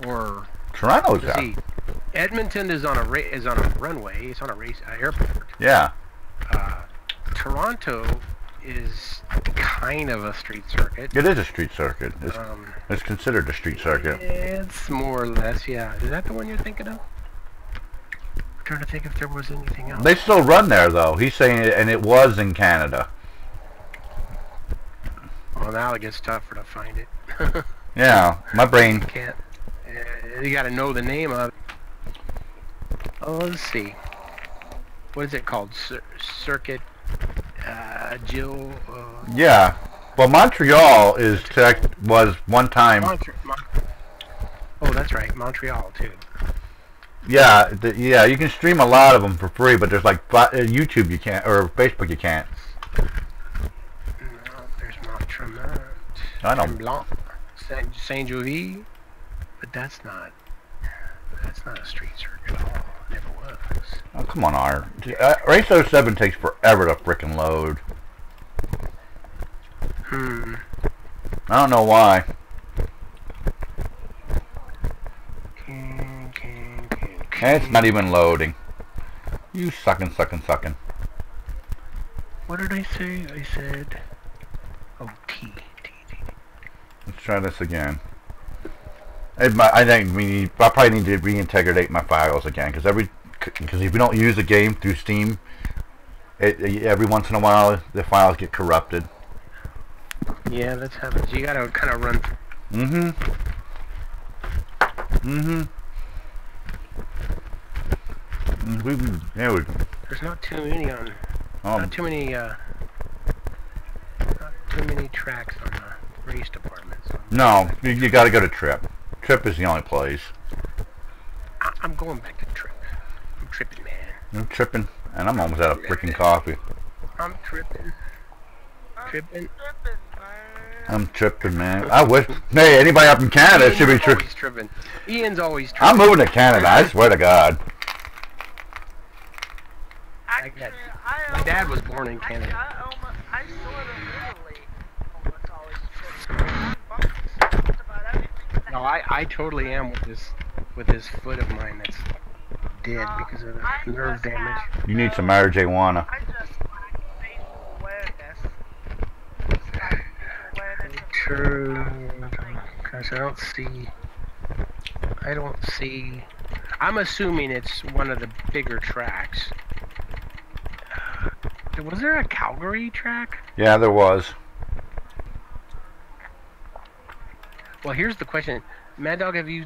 Or Toronto's out. see, Edmonton is on a runway. It's on a race airport. Yeah. Toronto is kind of a street circuit. It is a street circuit. It's considered a street circuit. It's more or less, yeah. Is that the one you're thinking of? I'm trying to think if there was anything else. They still run there though. He's saying it, and it was in Canada. Well, now it gets tougher to find it. Yeah, my brain. Can't. You got to know the name of it. Oh, let's see. What is it called? Circuit. Jill. Yeah. Well, Montreal was one time. Oh, that's right, Montreal too. Yeah, yeah. You can stream a lot of them for free, but there's like YouTube you can't, or Facebook you can't. No, there's Montremont. I know. Blanc, Saint Jovie, but that's not a street circuit at all. It never was. Oh, come on, R. Race 07 takes forever to frickin' load. I don't know why. And it's not even loading. You sucking. What did I say? I said, oh, T. Let's try this again. I think I probably need to reintegrate my files again, because if you don't use the game through Steam, every once in a while the files get corrupted. Yeah, that's happens. You gotta kind of run. There we go. There's not too many on. Not too many tracks on the race department. So No, you got to go to Trip. Trip is the only place. I'm going back to Trip. tripping, man. I'm tripping, and I'm almost out of freaking coffee. I'm tripping. Tripping, man. I'm tripping, man. I wish. Hey, anybody up in Canada should be tripping. Tripping. Ian's always tripping. I'm moving to Canada. I swear to God. Actually, My dad was born in Canada. I sort of literally almost always tripping. Just about everything. No, I totally am with this foot of mine that's dead because of the nerve damage. You need some marijuana. I just lack facial awareness. Just lack facial awareness of True. Gosh, I don't see. I'm assuming it's one of the bigger tracks. Was there a Calgary track? Yeah, there was. Well, here's the question. Mad Dog, have you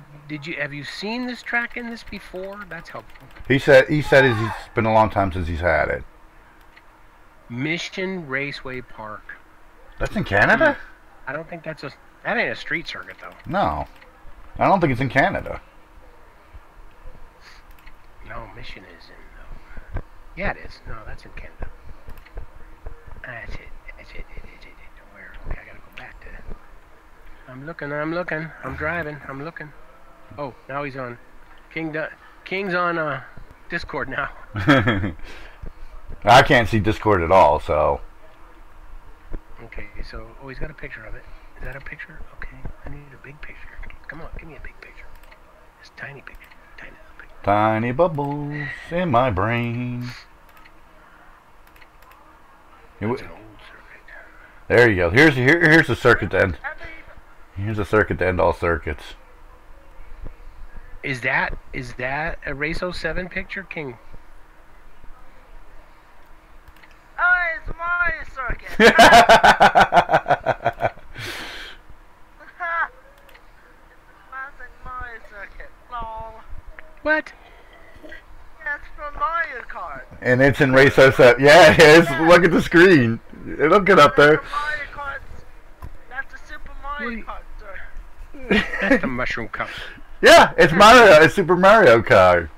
seen this track in this before? That's helpful. He said it's been a long time since he's had it. Mission Raceway Park. That's in Canada? I don't think that ain't a street circuit though. No. I don't think it's in Canada. No, Mission is in. Yeah, it is. No, that's in Canada. That's it. Where? Okay, I gotta go back to. I'm looking. I'm driving. I'm looking. Oh, now he's on. King's on Discord now. I can't see Discord at all, so. Okay, so he's got a picture of it. Is that a picture? Okay, I need a big picture. Come on, give me a big picture. This tiny picture, tiny little picture. Tiny bubbles in my brain. It's an old circuit. There you go. Here's the circuit to end. Here's a circuit to end all circuits. Is that a Race 07 picture, King? Oh, it's Mario Circuit. It's Mario Circuit. Lol. What? Yeah, it's from Mario Kart. And it's in Race 07. Yeah, it is. Look at the screen. It'll get up there. Mario Kart. That's the Super Mario Kart circuit. That's the Mushroom Cup. Yeah, it's Mario. It's Super Mario Kart.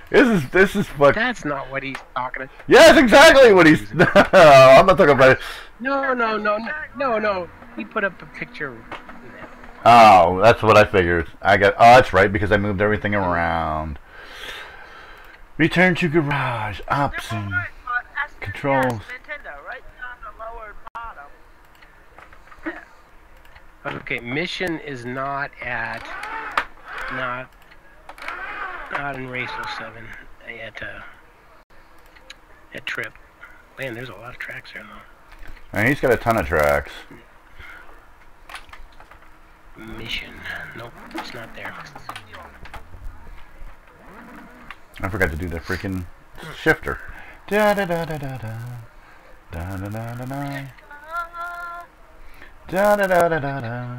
This is what. That's not what he's talking about. Yeah, it's exactly what he's. No, I'm not talking about it. No. He put up a picture. Oh, that's what I figured. Oh, that's right, because I moved everything around. Return to garage. Option. Controls. Nintendo, right down the lower bottom. Yeah. Okay, Mission is not in Race 07 at Trip. Man, there's a lot of tracks there though. And he's got a ton of tracks. Mission. Nope, it's not there. I forgot to do the freaking shifter. Da da da da da da. Da da da da da. Da da da da da da.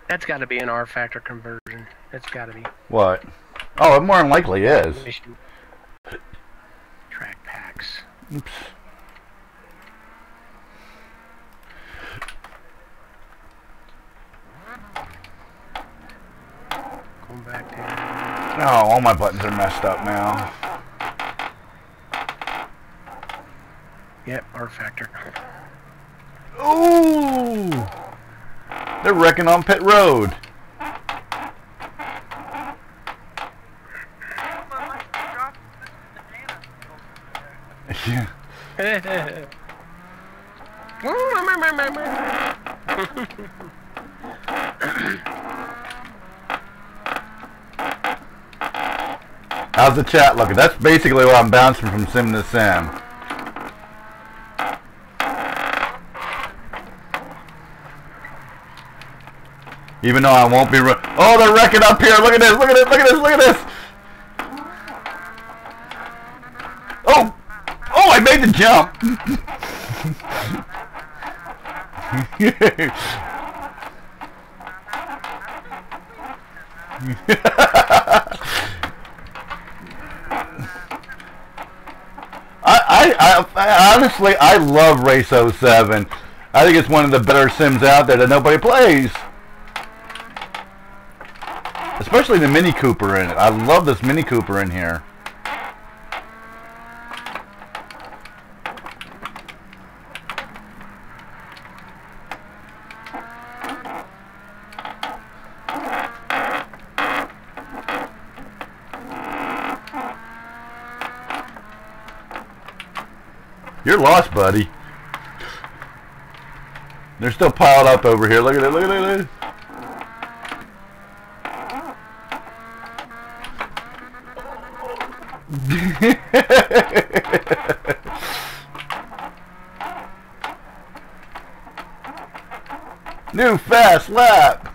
That's got to be an R factor conversion. That's got to be. What? Oh, it more than likely is. Mission. Track packs. Oops. Going back there. Oh, all my buttons are messed up now. Yep, R factor. Ooh! They're wrecking on pit road. Yeah. How's the chat looking? That's basically what I'm bouncing from sim to sim. Even though I won't be oh, they're wrecking up here. Look at this. Look at this. Look at this. Look at this. Oh. Oh, I made the jump. I honestly, I love Race 07. I think it's one of the better sims out there that nobody plays. Especially the Mini Cooper in it. I love this Mini Cooper in here. You're lost, buddy. They're still piled up over here. Look at it, look at it, look at it. New fast lap.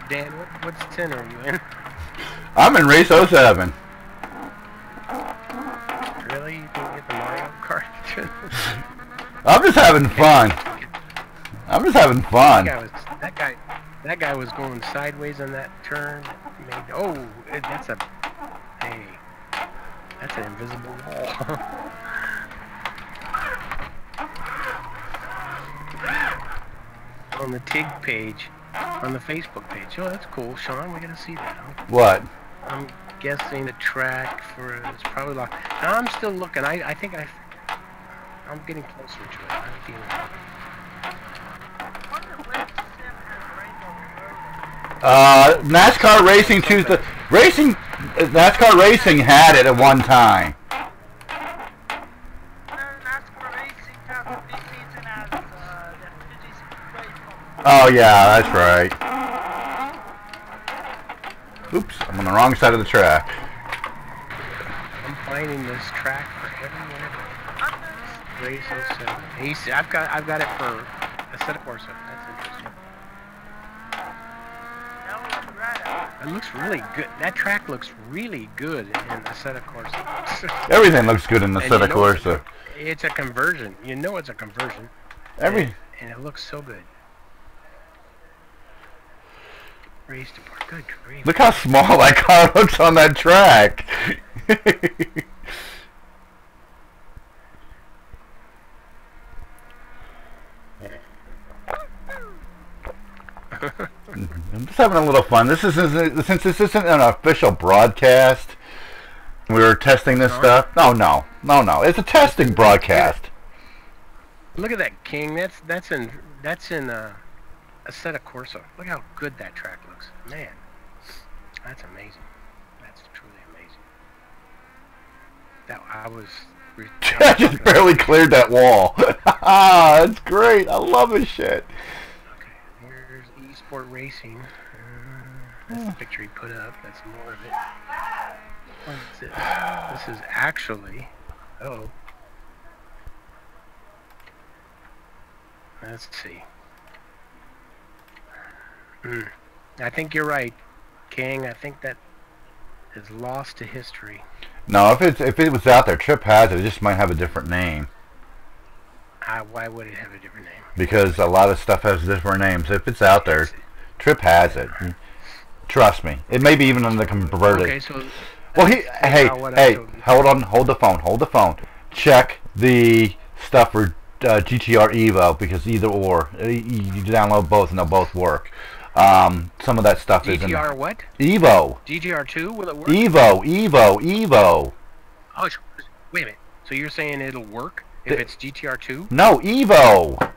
Dan, what's 10 are you in? I'm in race 07. Really? You can get the Mario Kart? I'm just having fun. I'm just having fun. That guy was going sideways on that turn. That's an invisible wall. On the Tigg page, on the Facebook page. Oh, that's cool, Sean. We gotta see that. Huh? What? I'm guessing the track for it's probably locked. Now, I'm still looking. I think I'm getting closer to it. I'm feeling it. NASCAR Racing Tuesday. NASCAR Racing had it at one time. NASCAR Racing has a big season as the Fuji Speedway. Oh yeah, that's right. Oops, I'm on the wrong side of the track. I'm finding this track for everyone. Race 07. I've got it for Assetto Corsa. That's interesting. It looks really good. That track looks really good in Assetto Corsa. Everything looks good in the Assetto Corsa. It's a conversion. You know it's a conversion. And it looks so good. Race depart. Good grief. Look how small that car looks on that track. I'm just having a little fun. Since this isn't an official broadcast, we were testing this stuff. No. It's a testing broadcast. Look at that, King. That's in Assetto Corsa. Look how good that track looks. Man, that's amazing. That's truly amazing. I just barely cleared that wall. That's great. I love this shit. Esport Racing. That's the picture he put up. That's more of it. What's this? This is actually. Oh. Let's see. I think you're right, King. I think that is lost to history. No, if it was out there, Trip has it. It just might have a different name. Why would it have a different name? Because a lot of stuff has different names. If it's out there, Trip has it. Trust me. It may be even on the converted. Okay, so. Well, hey, hold the phone. Check the stuff for GTR Evo, because either or, you download both and they'll both work. Some of that stuff is in GTR what? Evo. GTR2, will it work? Evo. Oh, wait a minute. So you're saying it'll work if it's GTR2? No, Evo.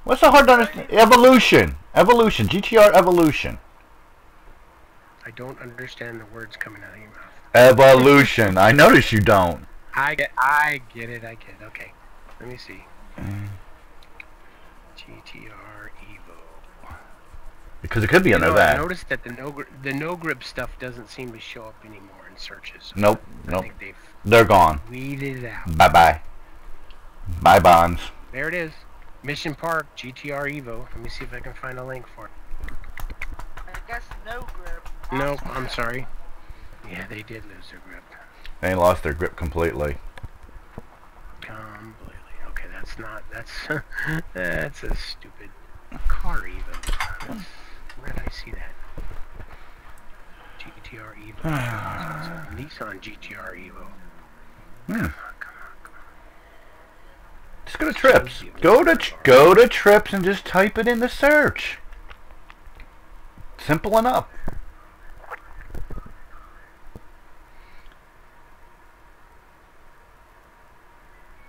What's so hard to understand? Evolution. GTR Evolution. I don't understand the words coming out of your mouth. Evolution. I notice you don't. I get it. Okay. Let me see. GTR Evo. Because it could be under that. I noticed that the no grip stuff doesn't seem to show up anymore in searches. Nope. I think they're gone. Weeded it out. Bye. Bye, bonds. There it is. Mission Park, GTR Evo. Let me see if I can find a link for it. I guess no grip. Nope, I'm sorry. Yeah, they did lose their grip. They lost their grip completely. Okay, that's a stupid car Evo. Where did I see that? GTR Evo. Nissan GTR Evo. Just go to Trips. Go to Trips and just type it in the search. Simple enough.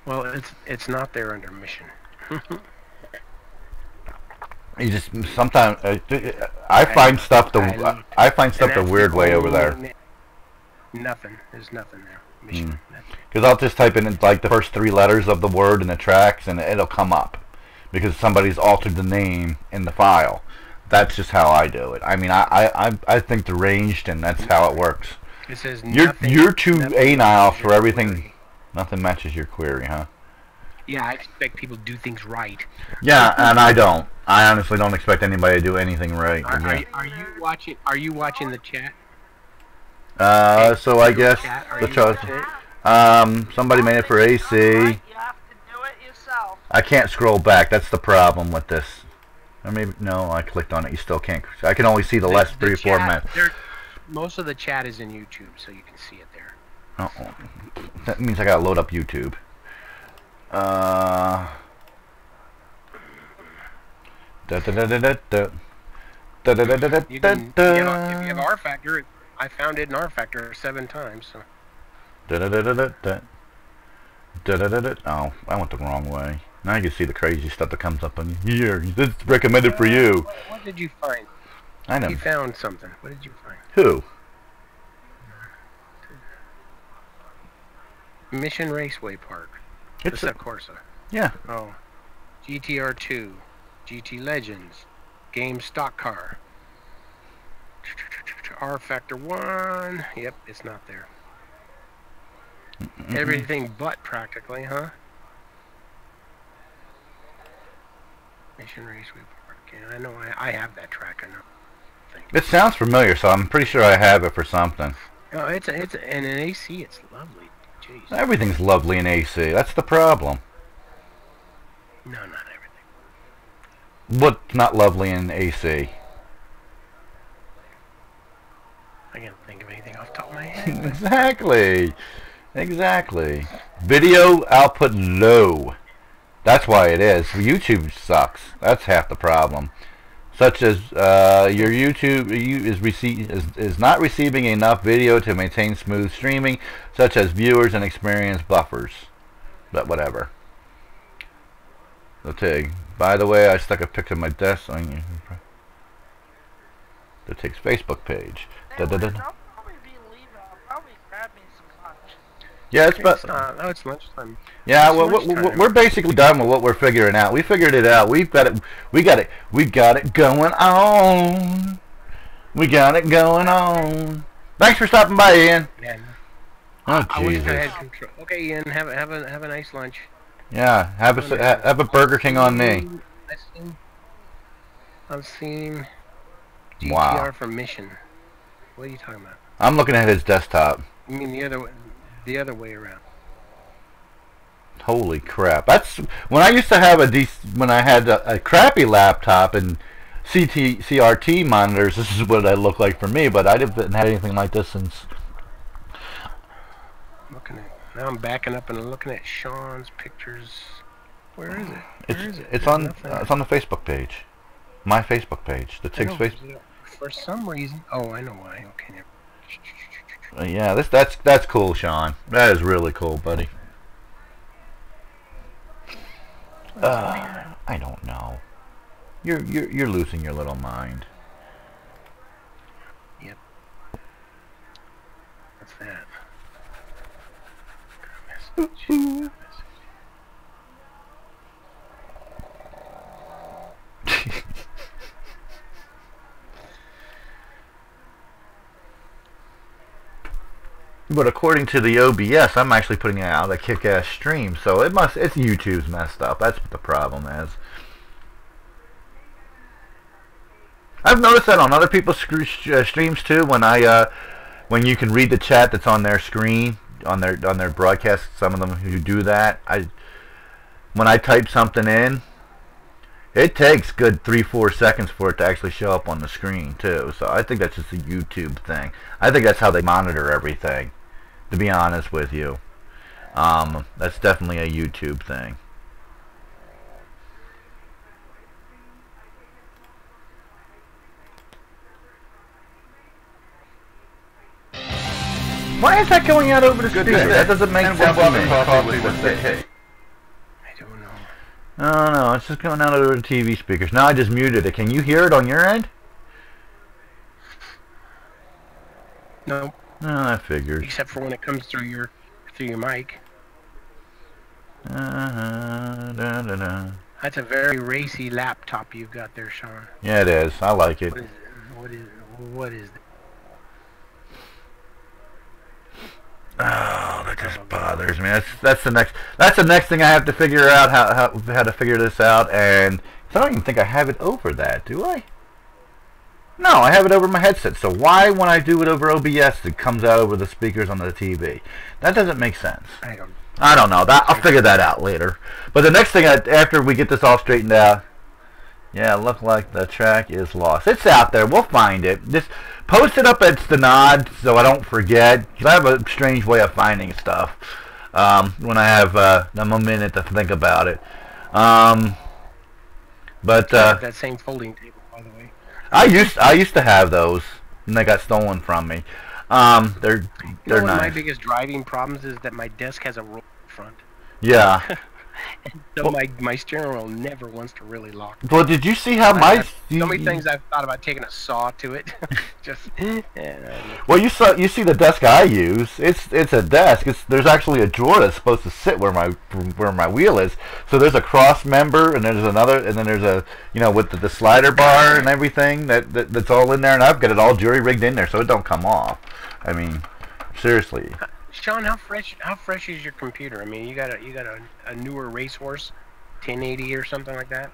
Well, it's not there under mission. You just sometimes I find stuff the weird way over there. Nothing. There's nothing there. Mission. Because I'll just type in like the first 3 letters of the word in the tracks, and it'll come up because somebody's altered the name in the file. That's just how I do it. I mean, I think the ranged, and that's how it works. It says you're too anile for everything. Nothing matches your query, huh? Yeah, I expect people to do things right. Yeah, and I don't. I honestly don't expect anybody to do anything right. Are you watching? Are you watching the chat? So I guess the choice. Somebody made it for AC. You have to do it yourself. I can't scroll back. That's the problem with this. Or maybe no, I clicked on it. You still can't. I can only see the last 3 or 4 minutes. Most of the chat is in YouTube, so you can see it there. That means I gotta load up YouTube. You can, if you have R Factor, I found it in R Factor 7 times. So. Oh, I went the wrong way. Now you can see the crazy stuff that comes up on here. This is recommended for you. What did you find? I know. You found something. What did you find? Who? Mission Raceway Park. It's a Corsa. Yeah. Oh. GTR2. GT Legends. Game Stock Car. R Factor 1. Yep, it's not there. Everything but practically, huh? Mission Raceway Park. Yeah, I know. I have that track. I know. It sounds familiar, so I'm pretty sure I have it for something. Oh, and in AC, it's lovely. Jeez. Everything's lovely in AC. That's the problem. No, not everything. What's not lovely in AC? I can't think of anything off the top of my head. Exactly. Video output low. That's why it is. YouTube sucks. That's half the problem. Such as your YouTube is not receiving enough video to maintain smooth streaming, such as viewers and experience buffers. But whatever. The Tigg. By the way, I stuck a picture of my desk on the Tigg's Facebook page. I'll probably be leaving. I'll probably grab me some lunch. Yeah, it's no, it's lunchtime. Yeah, well, we're basically done with what we're figuring out. We figured it out. We got it going on. We got it going on. Thanks for stopping by, Ian. Yeah. Oh, I was Jesus. ahead control. Okay, Ian, have a nice lunch. Yeah, have a Burger King on me. I've seen GTR Wow. for Mission. What are you talking about? I'm looking at his desktop. You mean the other way around? Holy crap! That's when I used to have when I had a crappy laptop and CRT monitors. This is what it looked like for me, but I haven't had anything like this since. Now I'm backing up and looking at Sean's pictures. Where is it? It's on the Facebook page. My Facebook page. The Tigg's Facebook. For some reason. Oh, I know why. Okay. Yeah, that's cool, Sean. That is really cool, buddy. I don't know. You're losing your little mind. Yep. What's that? Message. But according to the OBS, I'm actually putting out a kick-ass stream, so it's YouTube's messed up. That's what the problem is. I've noticed that on other people's streams too. When you can read the chat that's on their screen, on their broadcast, some of them who do that. When I type something in, it takes good 3-4 seconds for it to actually show up on the screen too. So I think that's just a YouTube thing. I think that's how they monitor everything, to be honest with you. That's definitely a YouTube thing. Why is that going out over the speaker? That doesn't make sense to me. Coffee with the Tigg. I don't know. No, it's just going out over the TV speakers. Now I just muted it. Can you hear it on your end? No. No, I figured. Except for when it comes through your mic. That's a very racy laptop you've got there, Sean. Yeah, it is. I like it. What is that? Oh, that just bothers me. That's the next thing I have to figure out how to figure this out. And I don't even think I have it over that, do I? No, I have it over my headset. So why, when I do it over OBS, it comes out over the speakers on the TV? That doesn't make sense. I don't know. I'll figure that out later. But the next thing, after we get this all straightened out, yeah, look like the track is lost. It's out there. We'll find it. Just post it up at the nod so I don't forget. 'Cause I have a strange way of finding stuff when I have a minute to think about it. But that same folding table, by the way. I used to have those, and they got stolen from me. They're One of nice. my biggest driving problems is that my desk has a roll front. Yeah. So my steering wheel never wants to really lock. Well, did you see how So many things I've thought about taking a saw to it. Just. Well, you see the desk I use. It's a desk. There's actually a drawer that's supposed to sit where my wheel is. So there's a cross member, and there's another, and then there's a with the slider bar and everything that's all in there, and I've got it all jury rigged in there so it don't come off. I mean, seriously. Sean, how fresh is your computer? I mean, you got a newer racehorse, 1080 or something like that?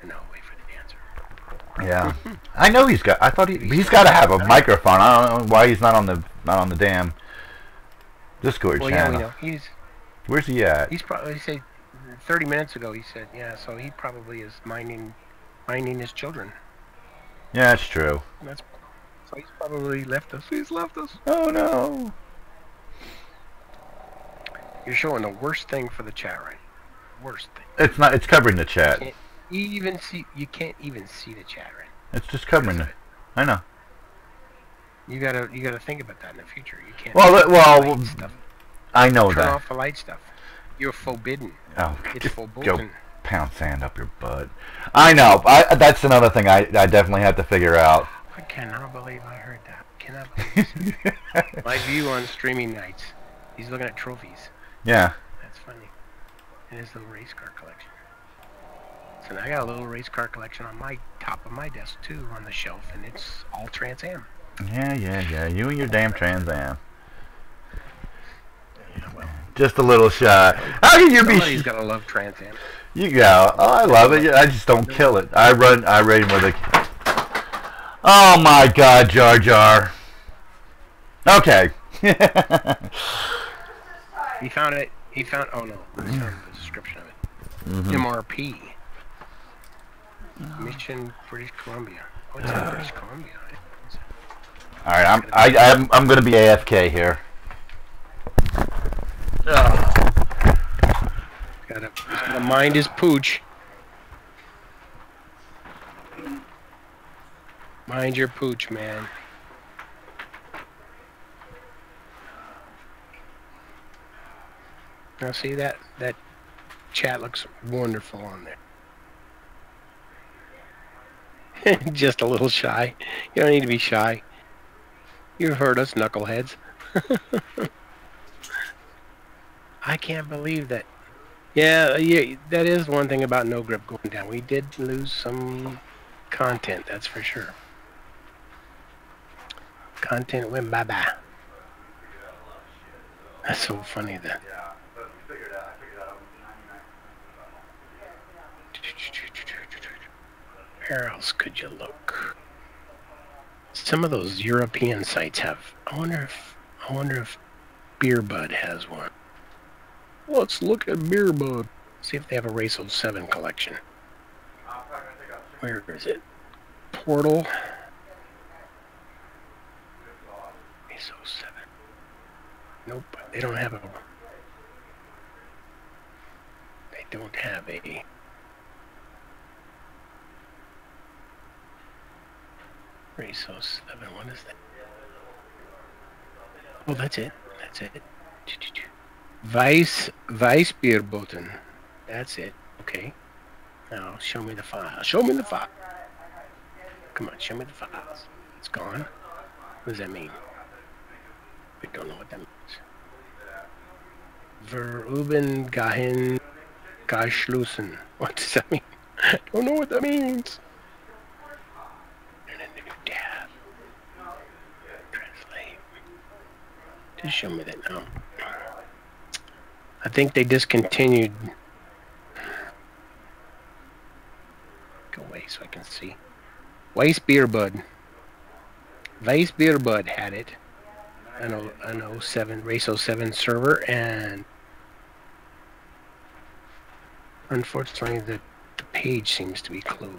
No, wait for the answer. Yeah, I know he's got. I thought he's got to have a microphone. I don't know why he's not on the damn Discord channel. Yeah, we know. Where's he at? He's probably, he said 30 minutes ago. He said, yeah. So he probably is minding his children. Yeah, that's true. So he's probably left us. He's left us. Oh no! You're showing the worst thing for the chat, right? Worst thing. It's not. It's covering the chat. You can't even see the chat, right? It's just covering it. I know. You gotta think about that in the future. You can't. Well, stuff. I know Turn that. off the light stuff. You're forbidden. Oh, it's forbidden. Go pound sand up your butt. I know. That's another thing I definitely have to figure out. I cannot believe I heard that. Cannot believe it. My view on streaming nights. He's looking at trophies. Yeah. That's funny. And his little race car collection. So now I got a little race car collection on my top of my desk too, on the shelf, and it's all Trans Am. Yeah. You and your damn Trans Am. Yeah, well, just a little shy. How can you be? Somebody's gotta love Trans Am. You go. Oh, I love it. I just don't kill it. I raid with it. Oh my God, Jar Jar. Okay. He found it. He found. Oh no. He found the description of it. MRP. Mission British Columbia. Oh, it's in British Columbia. All right. I'm gonna be AFK here. Gotta mind his pooch. Mind your pooch, man. Now see that chat looks wonderful on there. Just a little shy. You don't need to be shy. You've heard us knuckleheads. I can't believe that. Yeah, that is one thing about No Grip going down. We did lose some content, that's for sure. Content went bye-bye. That's so funny that. Where else could you look? Some of those European sites have. I wonder if Beerbud has one. Let's look at Beerbud. See if they have a Race 07 collection. Where is it? Portal. Race 07. Nope, they don't have a... They don't have a... Race 07, what is that? Oh, that's it. That's it. Weissbierboten. That's it. Okay. Now, show me the file. Show me the file. Come on, show me the files. It's gone. What does that mean? We don't know what that means. Verüben gahin geschlossen. What does that mean? I don't know what that means. And a new tab. Translate. Just show me that now. I think they discontinued. Go away so I can see. Weissbierbud. Weissbierbud had it. An 07, Race 07 server, and unfortunately the page seems to be closed.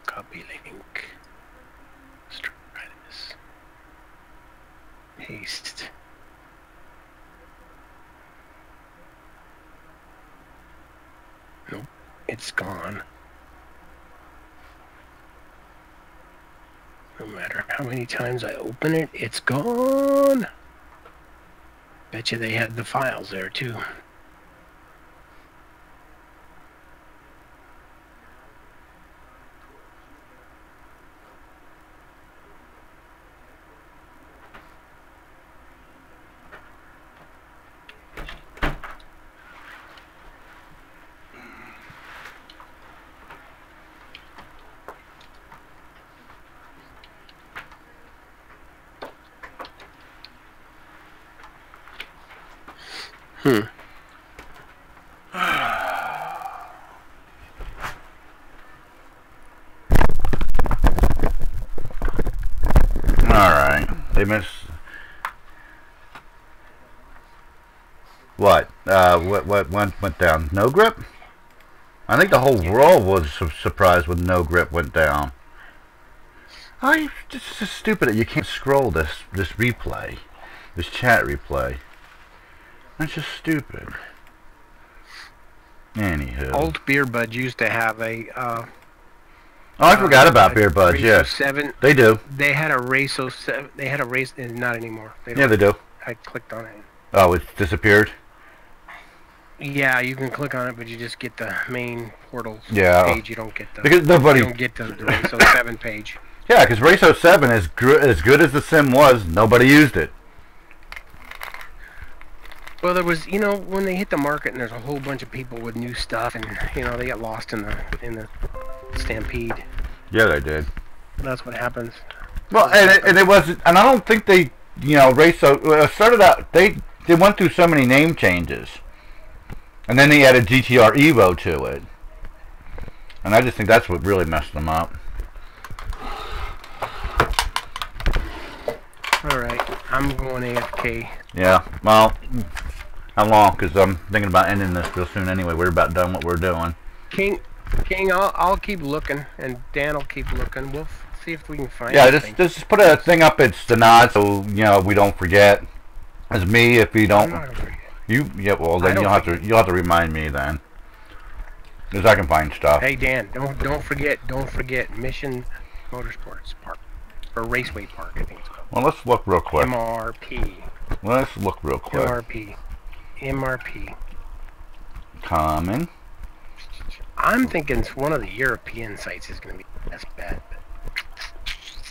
Copy link. Let's try this. Paste. Nope, it's gone. No matter how many times I open it, it's gone. Bet you they had the files there too. Alright. They missed... What? What went down? No grip? I think the whole world was surprised when no grip went down. It's just stupid that you can't scroll this replay. This chat replay. That's just stupid. Anywho. Old Beerbud used to have a oh, I forgot about Beerbuds, yeah. 7. They do. They had a Race 07. They had a Race... Not anymore. Yeah, they do. I clicked on it. Oh, it's disappeared? Yeah, you can click on it, but you just get the main portal page. You don't get the... Because nobody... You don't get the Race 07 page. Yeah, because Race 07, as good as the sim was, nobody used it. Well, there was, you know, when they hit the market and there's a whole bunch of people with new stuff, and you know they get lost in the stampede. Yeah, they did. That's what happens. Well, and it wasn't, and I don't think they, you know, started out. They went through so many name changes, and then they added GTR Evo to it, and I just think that's what really messed them up. All right, I'm going AFK. Yeah, well. How long? Because I'm thinking about ending this real soon anyway. We're about done what we're doing. King, I'll keep looking, and Dan will keep looking. We'll see if we can find. Yeah, just put a thing up. It's the nod, so you know we don't forget. As me, if you don't, yeah. Well, then you'll have to remind me then, because I can find stuff. Hey Dan, don't forget Mission Motorsports Park or Raceway Park, I think it's called. Well, let's look real quick. MRP. Let's look real quick. MRP. Common. I'm thinking one of the European sites is going to be the best bet.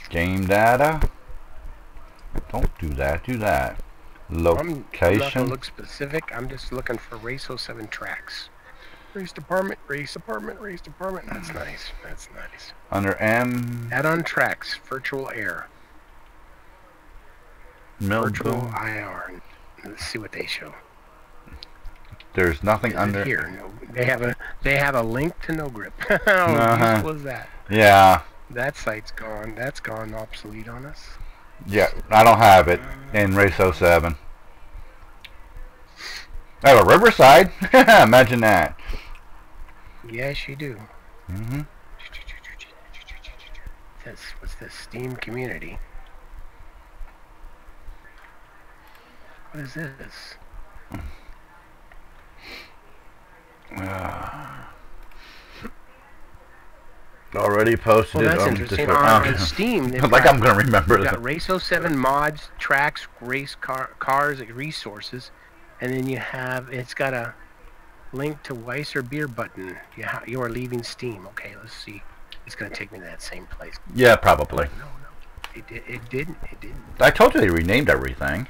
Game data. Don't do that. Do that. Location. I'm not going to look specific. I'm just looking for Race 07 tracks. Race department. That's nice. That's nice. Under M. Add-on tracks. Virtual air. Virtual IR. Let's see what they show. There's nothing under here. No, they have a link to No Grip. How useful is that? Yeah. That site's gone. That's gone obsolete on us. Yeah, I don't have it in Race 07. I have a Riverside. Imagine that. Yes, you do. this? What's this? Steam community. What is this? Already posted Well, it that's on interesting. Discord. On Steam, they've Like got, I'm going to remember they've this. got Race 07 mods, tracks, cars, resources, and then you have, it's got a link to Weiss or beer button. You are leaving Steam. Okay, let's see. It's going to take me to that same place. Yeah, probably. No. It didn't. I told you they renamed everything.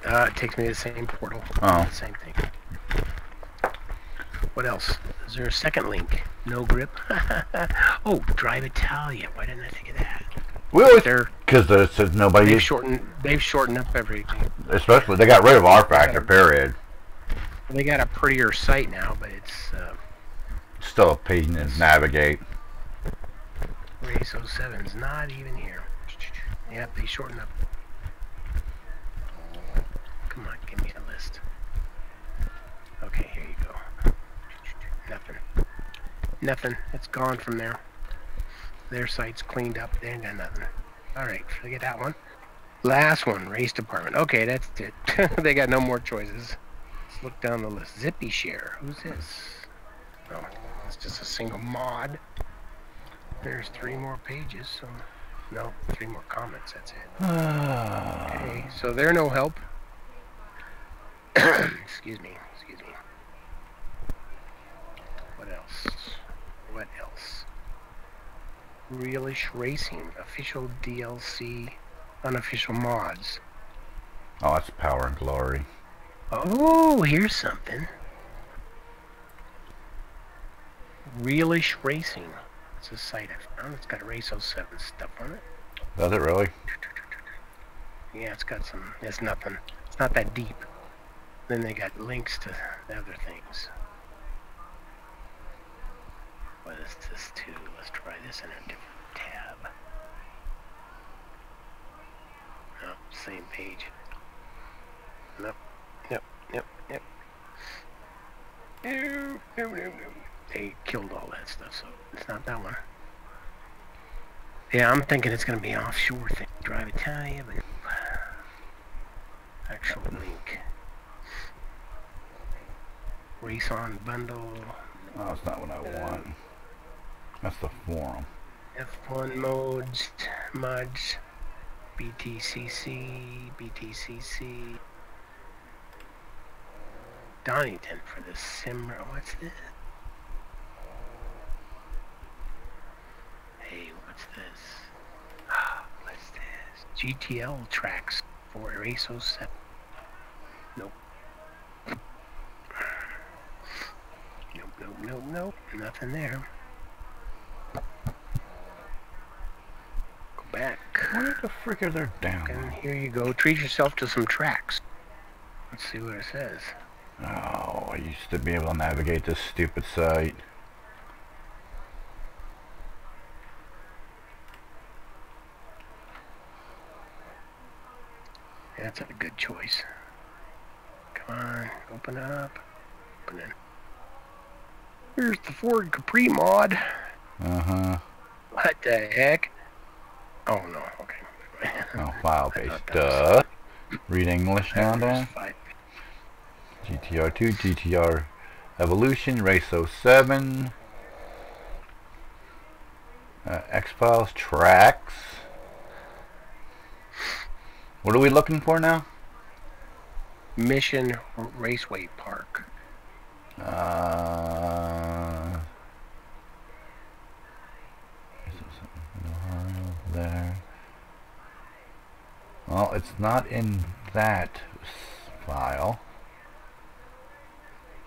It takes me to the same portal. Oh. Same thing. What else? Is there a second link? No grip? Oh, Drive Italia. Why didn't I think of that? We always, They're because there's nobody. They've shortened up everything. Especially, they got rid of R Factor. Period. They got a prettier site now, but it's still a pain to navigate. Race 07's not even here. Yep, they shortened up. Come on, give me a list. Okay, here you go. Nothing. It's gone from there. Their site's cleaned up. They ain't got nothing. Alright, forget that one. Last one, race department. Okay, that's it. They got no more choices. Let's look down the list. Zippy Share. Who's this? No, it's just a single mod. There's 3 more pages, so... No, 3 more comments, that's it. Okay, so they're no help. Excuse me. What else? Realish Racing, official DLC, unofficial mods. Oh, that's Power and Glory. Oh, here's something. Realish Racing. It's a site I found. It's got Race 07 stuff on it. Does it really? Yeah, it's got some. It's nothing. It's not that deep. Then they got links to the other things. What is this too? Let's try this in a different tab. No, same page. Nope. No. They killed all that stuff, so it's not that one. Yeah, I'm thinking it's going to be offshore thing. Drive Italia, but actual link. Race on bundle. Oh, that's not what I want. That's the forum. F1 mods, BTCC. Donington for the sim. What's this? Hey, what's this? What's this? GTL tracks for Race 07. Nope. Nope. Nothing there. Go back. Where the frick are they down? And here you go. Treat yourself to some tracks. Let's see what it says. Oh, I used to be able to navigate this stupid site. That's a good choice. Come on, open up. Open it. Here's the Ford Capri mod. Uh-huh. What the heck? Oh, no, okay. Oh, file base. Duh. Read English now, Dan. GTR2, GTR Evolution, Race 07. X-Files, Tracks. What are we looking for now? Mission Raceway Park. There. Well, it's not in that file.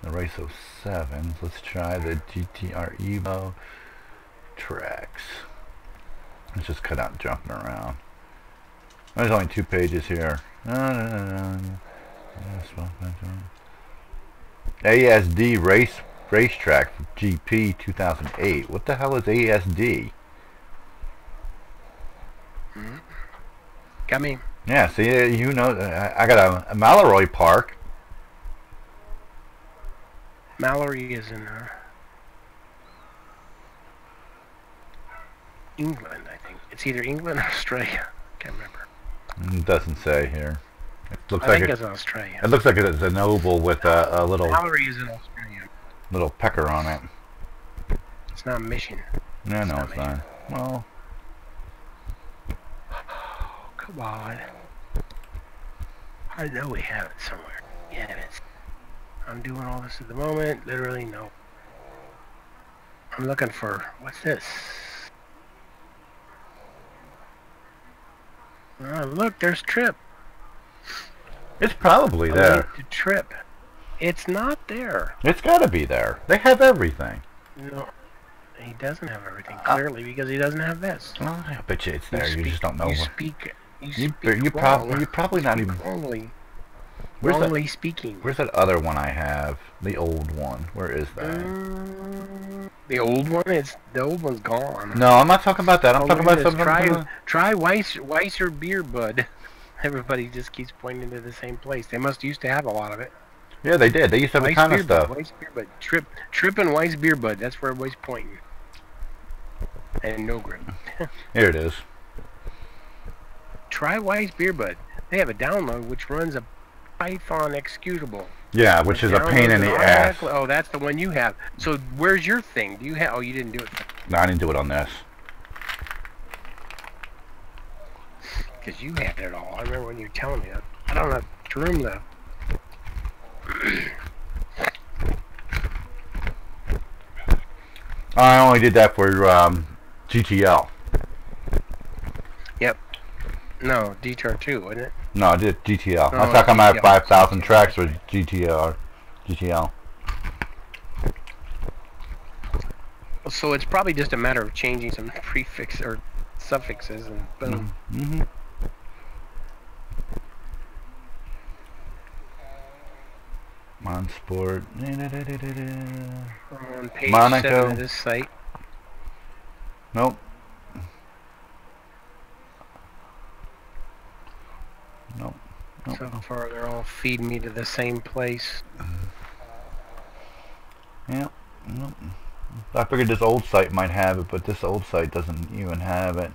The Race 07. Let's try the GTR Evo tracks. Let's just cut out jumping around. There's only 2 pages here. ASD racetrack for GP 2008. What the hell is ASD? Got me. Yeah, see, you know, I got a Mallory Park. Mallory is in there. England, I think. It's either England or Australia. Can't remember. It doesn't say here. It looks I like think it's Australia. it looks like it's an oval with a little Mallory is in Australia. pecker on it. It's not Mission. No, no, not it's not. Well, Come on. I know we have it somewhere. Yeah, it's. I'm doing all this at the moment. Literally, no. I'm looking for. What's this? Oh, look, there's Trip. it's probably there. To Trip. It's not there. It's got to be there. They have everything. No. He doesn't have everything, clearly, because he doesn't have this. Well, I bet you it's there. You just don't know. You what- speak. You're probably not even. Wrongly. Where's Wrongly speaking. Where's that other one I have? The old one. Where is that? The old one? The old one's gone. No, I'm not talking about that. I'm talking about look at something. this. Try Weiser beer, bud. Everybody just keeps pointing to the same place. They must used to have a lot of it. Yeah, they did. They used to have a Weiss ton of beer stuff. bud, Weiss beer bud. Trip and Weiss beer bud. That's where everybody's pointing. And no grip. Here it is. Try Weiss beer bud. They have a download which runs a Python executable. Yeah, which is a pain in the ass. Oh, that's the one you have. So where's your thing? Do you have? Oh, you didn't do it. No, I didn't do it on this. Because you had it all. I remember when you were telling me that. I don't have room left. I only did that for GTL. Yep. No, Detour 2, wasn't it? No, I did GTL. Oh, I'm talking about GTL. 5,000 tracks for GTL. So it's probably just a matter of changing some prefix or suffixes and boom. Mm-hmm. Monsport. On page Monaco. 7 of this site. Nope. Nope. Nope. So far they're all feeding me to the same place. Yep. Nope. I figured this old site might have it, but this old site doesn't even have it.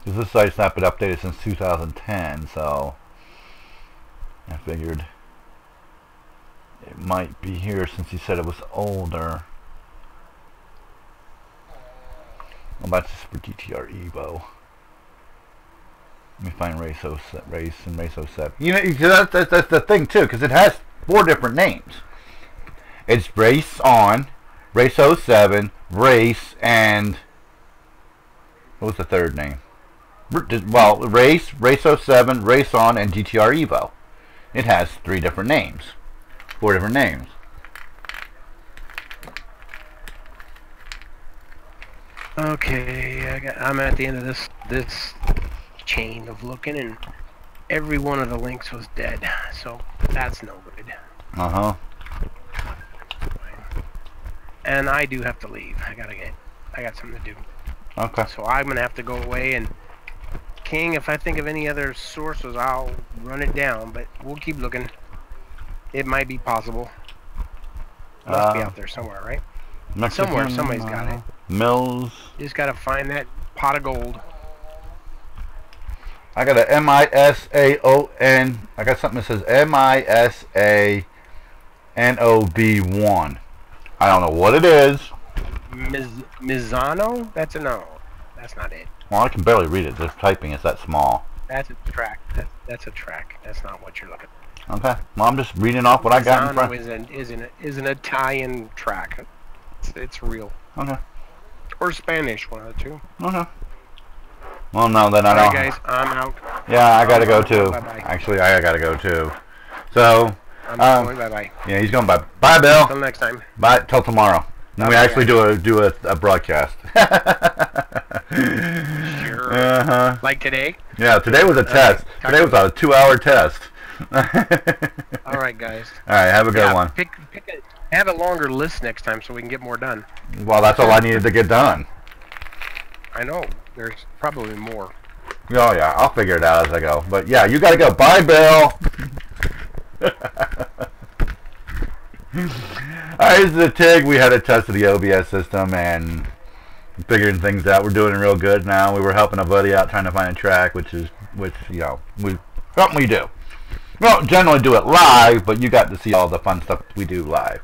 Because this site's not been updated since 2010, so I figured it might be here since he said it was older. Well, that's just for DTR Evo. Let me find Race and Race 07. You know, that's the thing too, because it has 4 different names. It's Race On, Race 07, Race, and what was the third name? Well, Race 07, Race On, and GTR Evo. It has 3 different names. 4 different names. Okay, I'm at the end of this chain of looking, and every one of the links was dead. So that's no good. Uh-huh. And I do have to leave. I got something to do. Okay. So I'm gonna have to go away, and King, if I think of any other sources, I'll run it down, but we'll keep looking. It might be possible. Must be out there somewhere, right? Mexican, Somewhere, somebody's got it. Mills. You just gotta find that pot of gold. I got a MISAON. I got something that says MISANOB1. I don't know what it is. Mizano? That's a no. That's not it. Well, I can barely read it. Just typing is that small. That's a track. That's a track. That's not what you're looking at. Okay. Well, I'm just reading off what I got in front. Mizano is an Italian track. It's real. Okay. Or Spanish, one of the two. Okay. Well, no, then I don't. Alright, guys, I'm out. Yeah, I gotta go too. Bye-bye. Actually, I gotta go too. So. I'm going bye-bye. Yeah, he's going bye. Bye, Bill. Until next time. Bye till tomorrow. Then we actually do a broadcast. Sure. Uh-huh. Like today? Yeah, today was a test. Today was a 2-hour test. All right, guys. All right, have a good one. Have a longer list next time so we can get more done. Well, that's all I needed to get done. I know. There's probably more. Oh, yeah, I'll figure it out as I go. But, yeah, you got to go. Bye, Bill. Alright, this is the Tig. We had a test of the OBS system, and figuring things out. We're doing real good now. We were helping a buddy out trying to find a track, which you know, something we do. We don't generally do it live, but you got to see all the fun stuff we do live.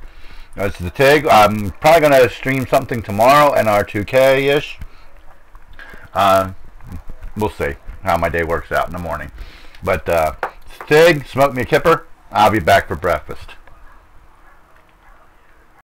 This is the Tigg. I'm probably going to stream something tomorrow in our 2K-ish. We'll see how my day works out in the morning. But Tigg, smoke me a kipper. I'll be back for breakfast.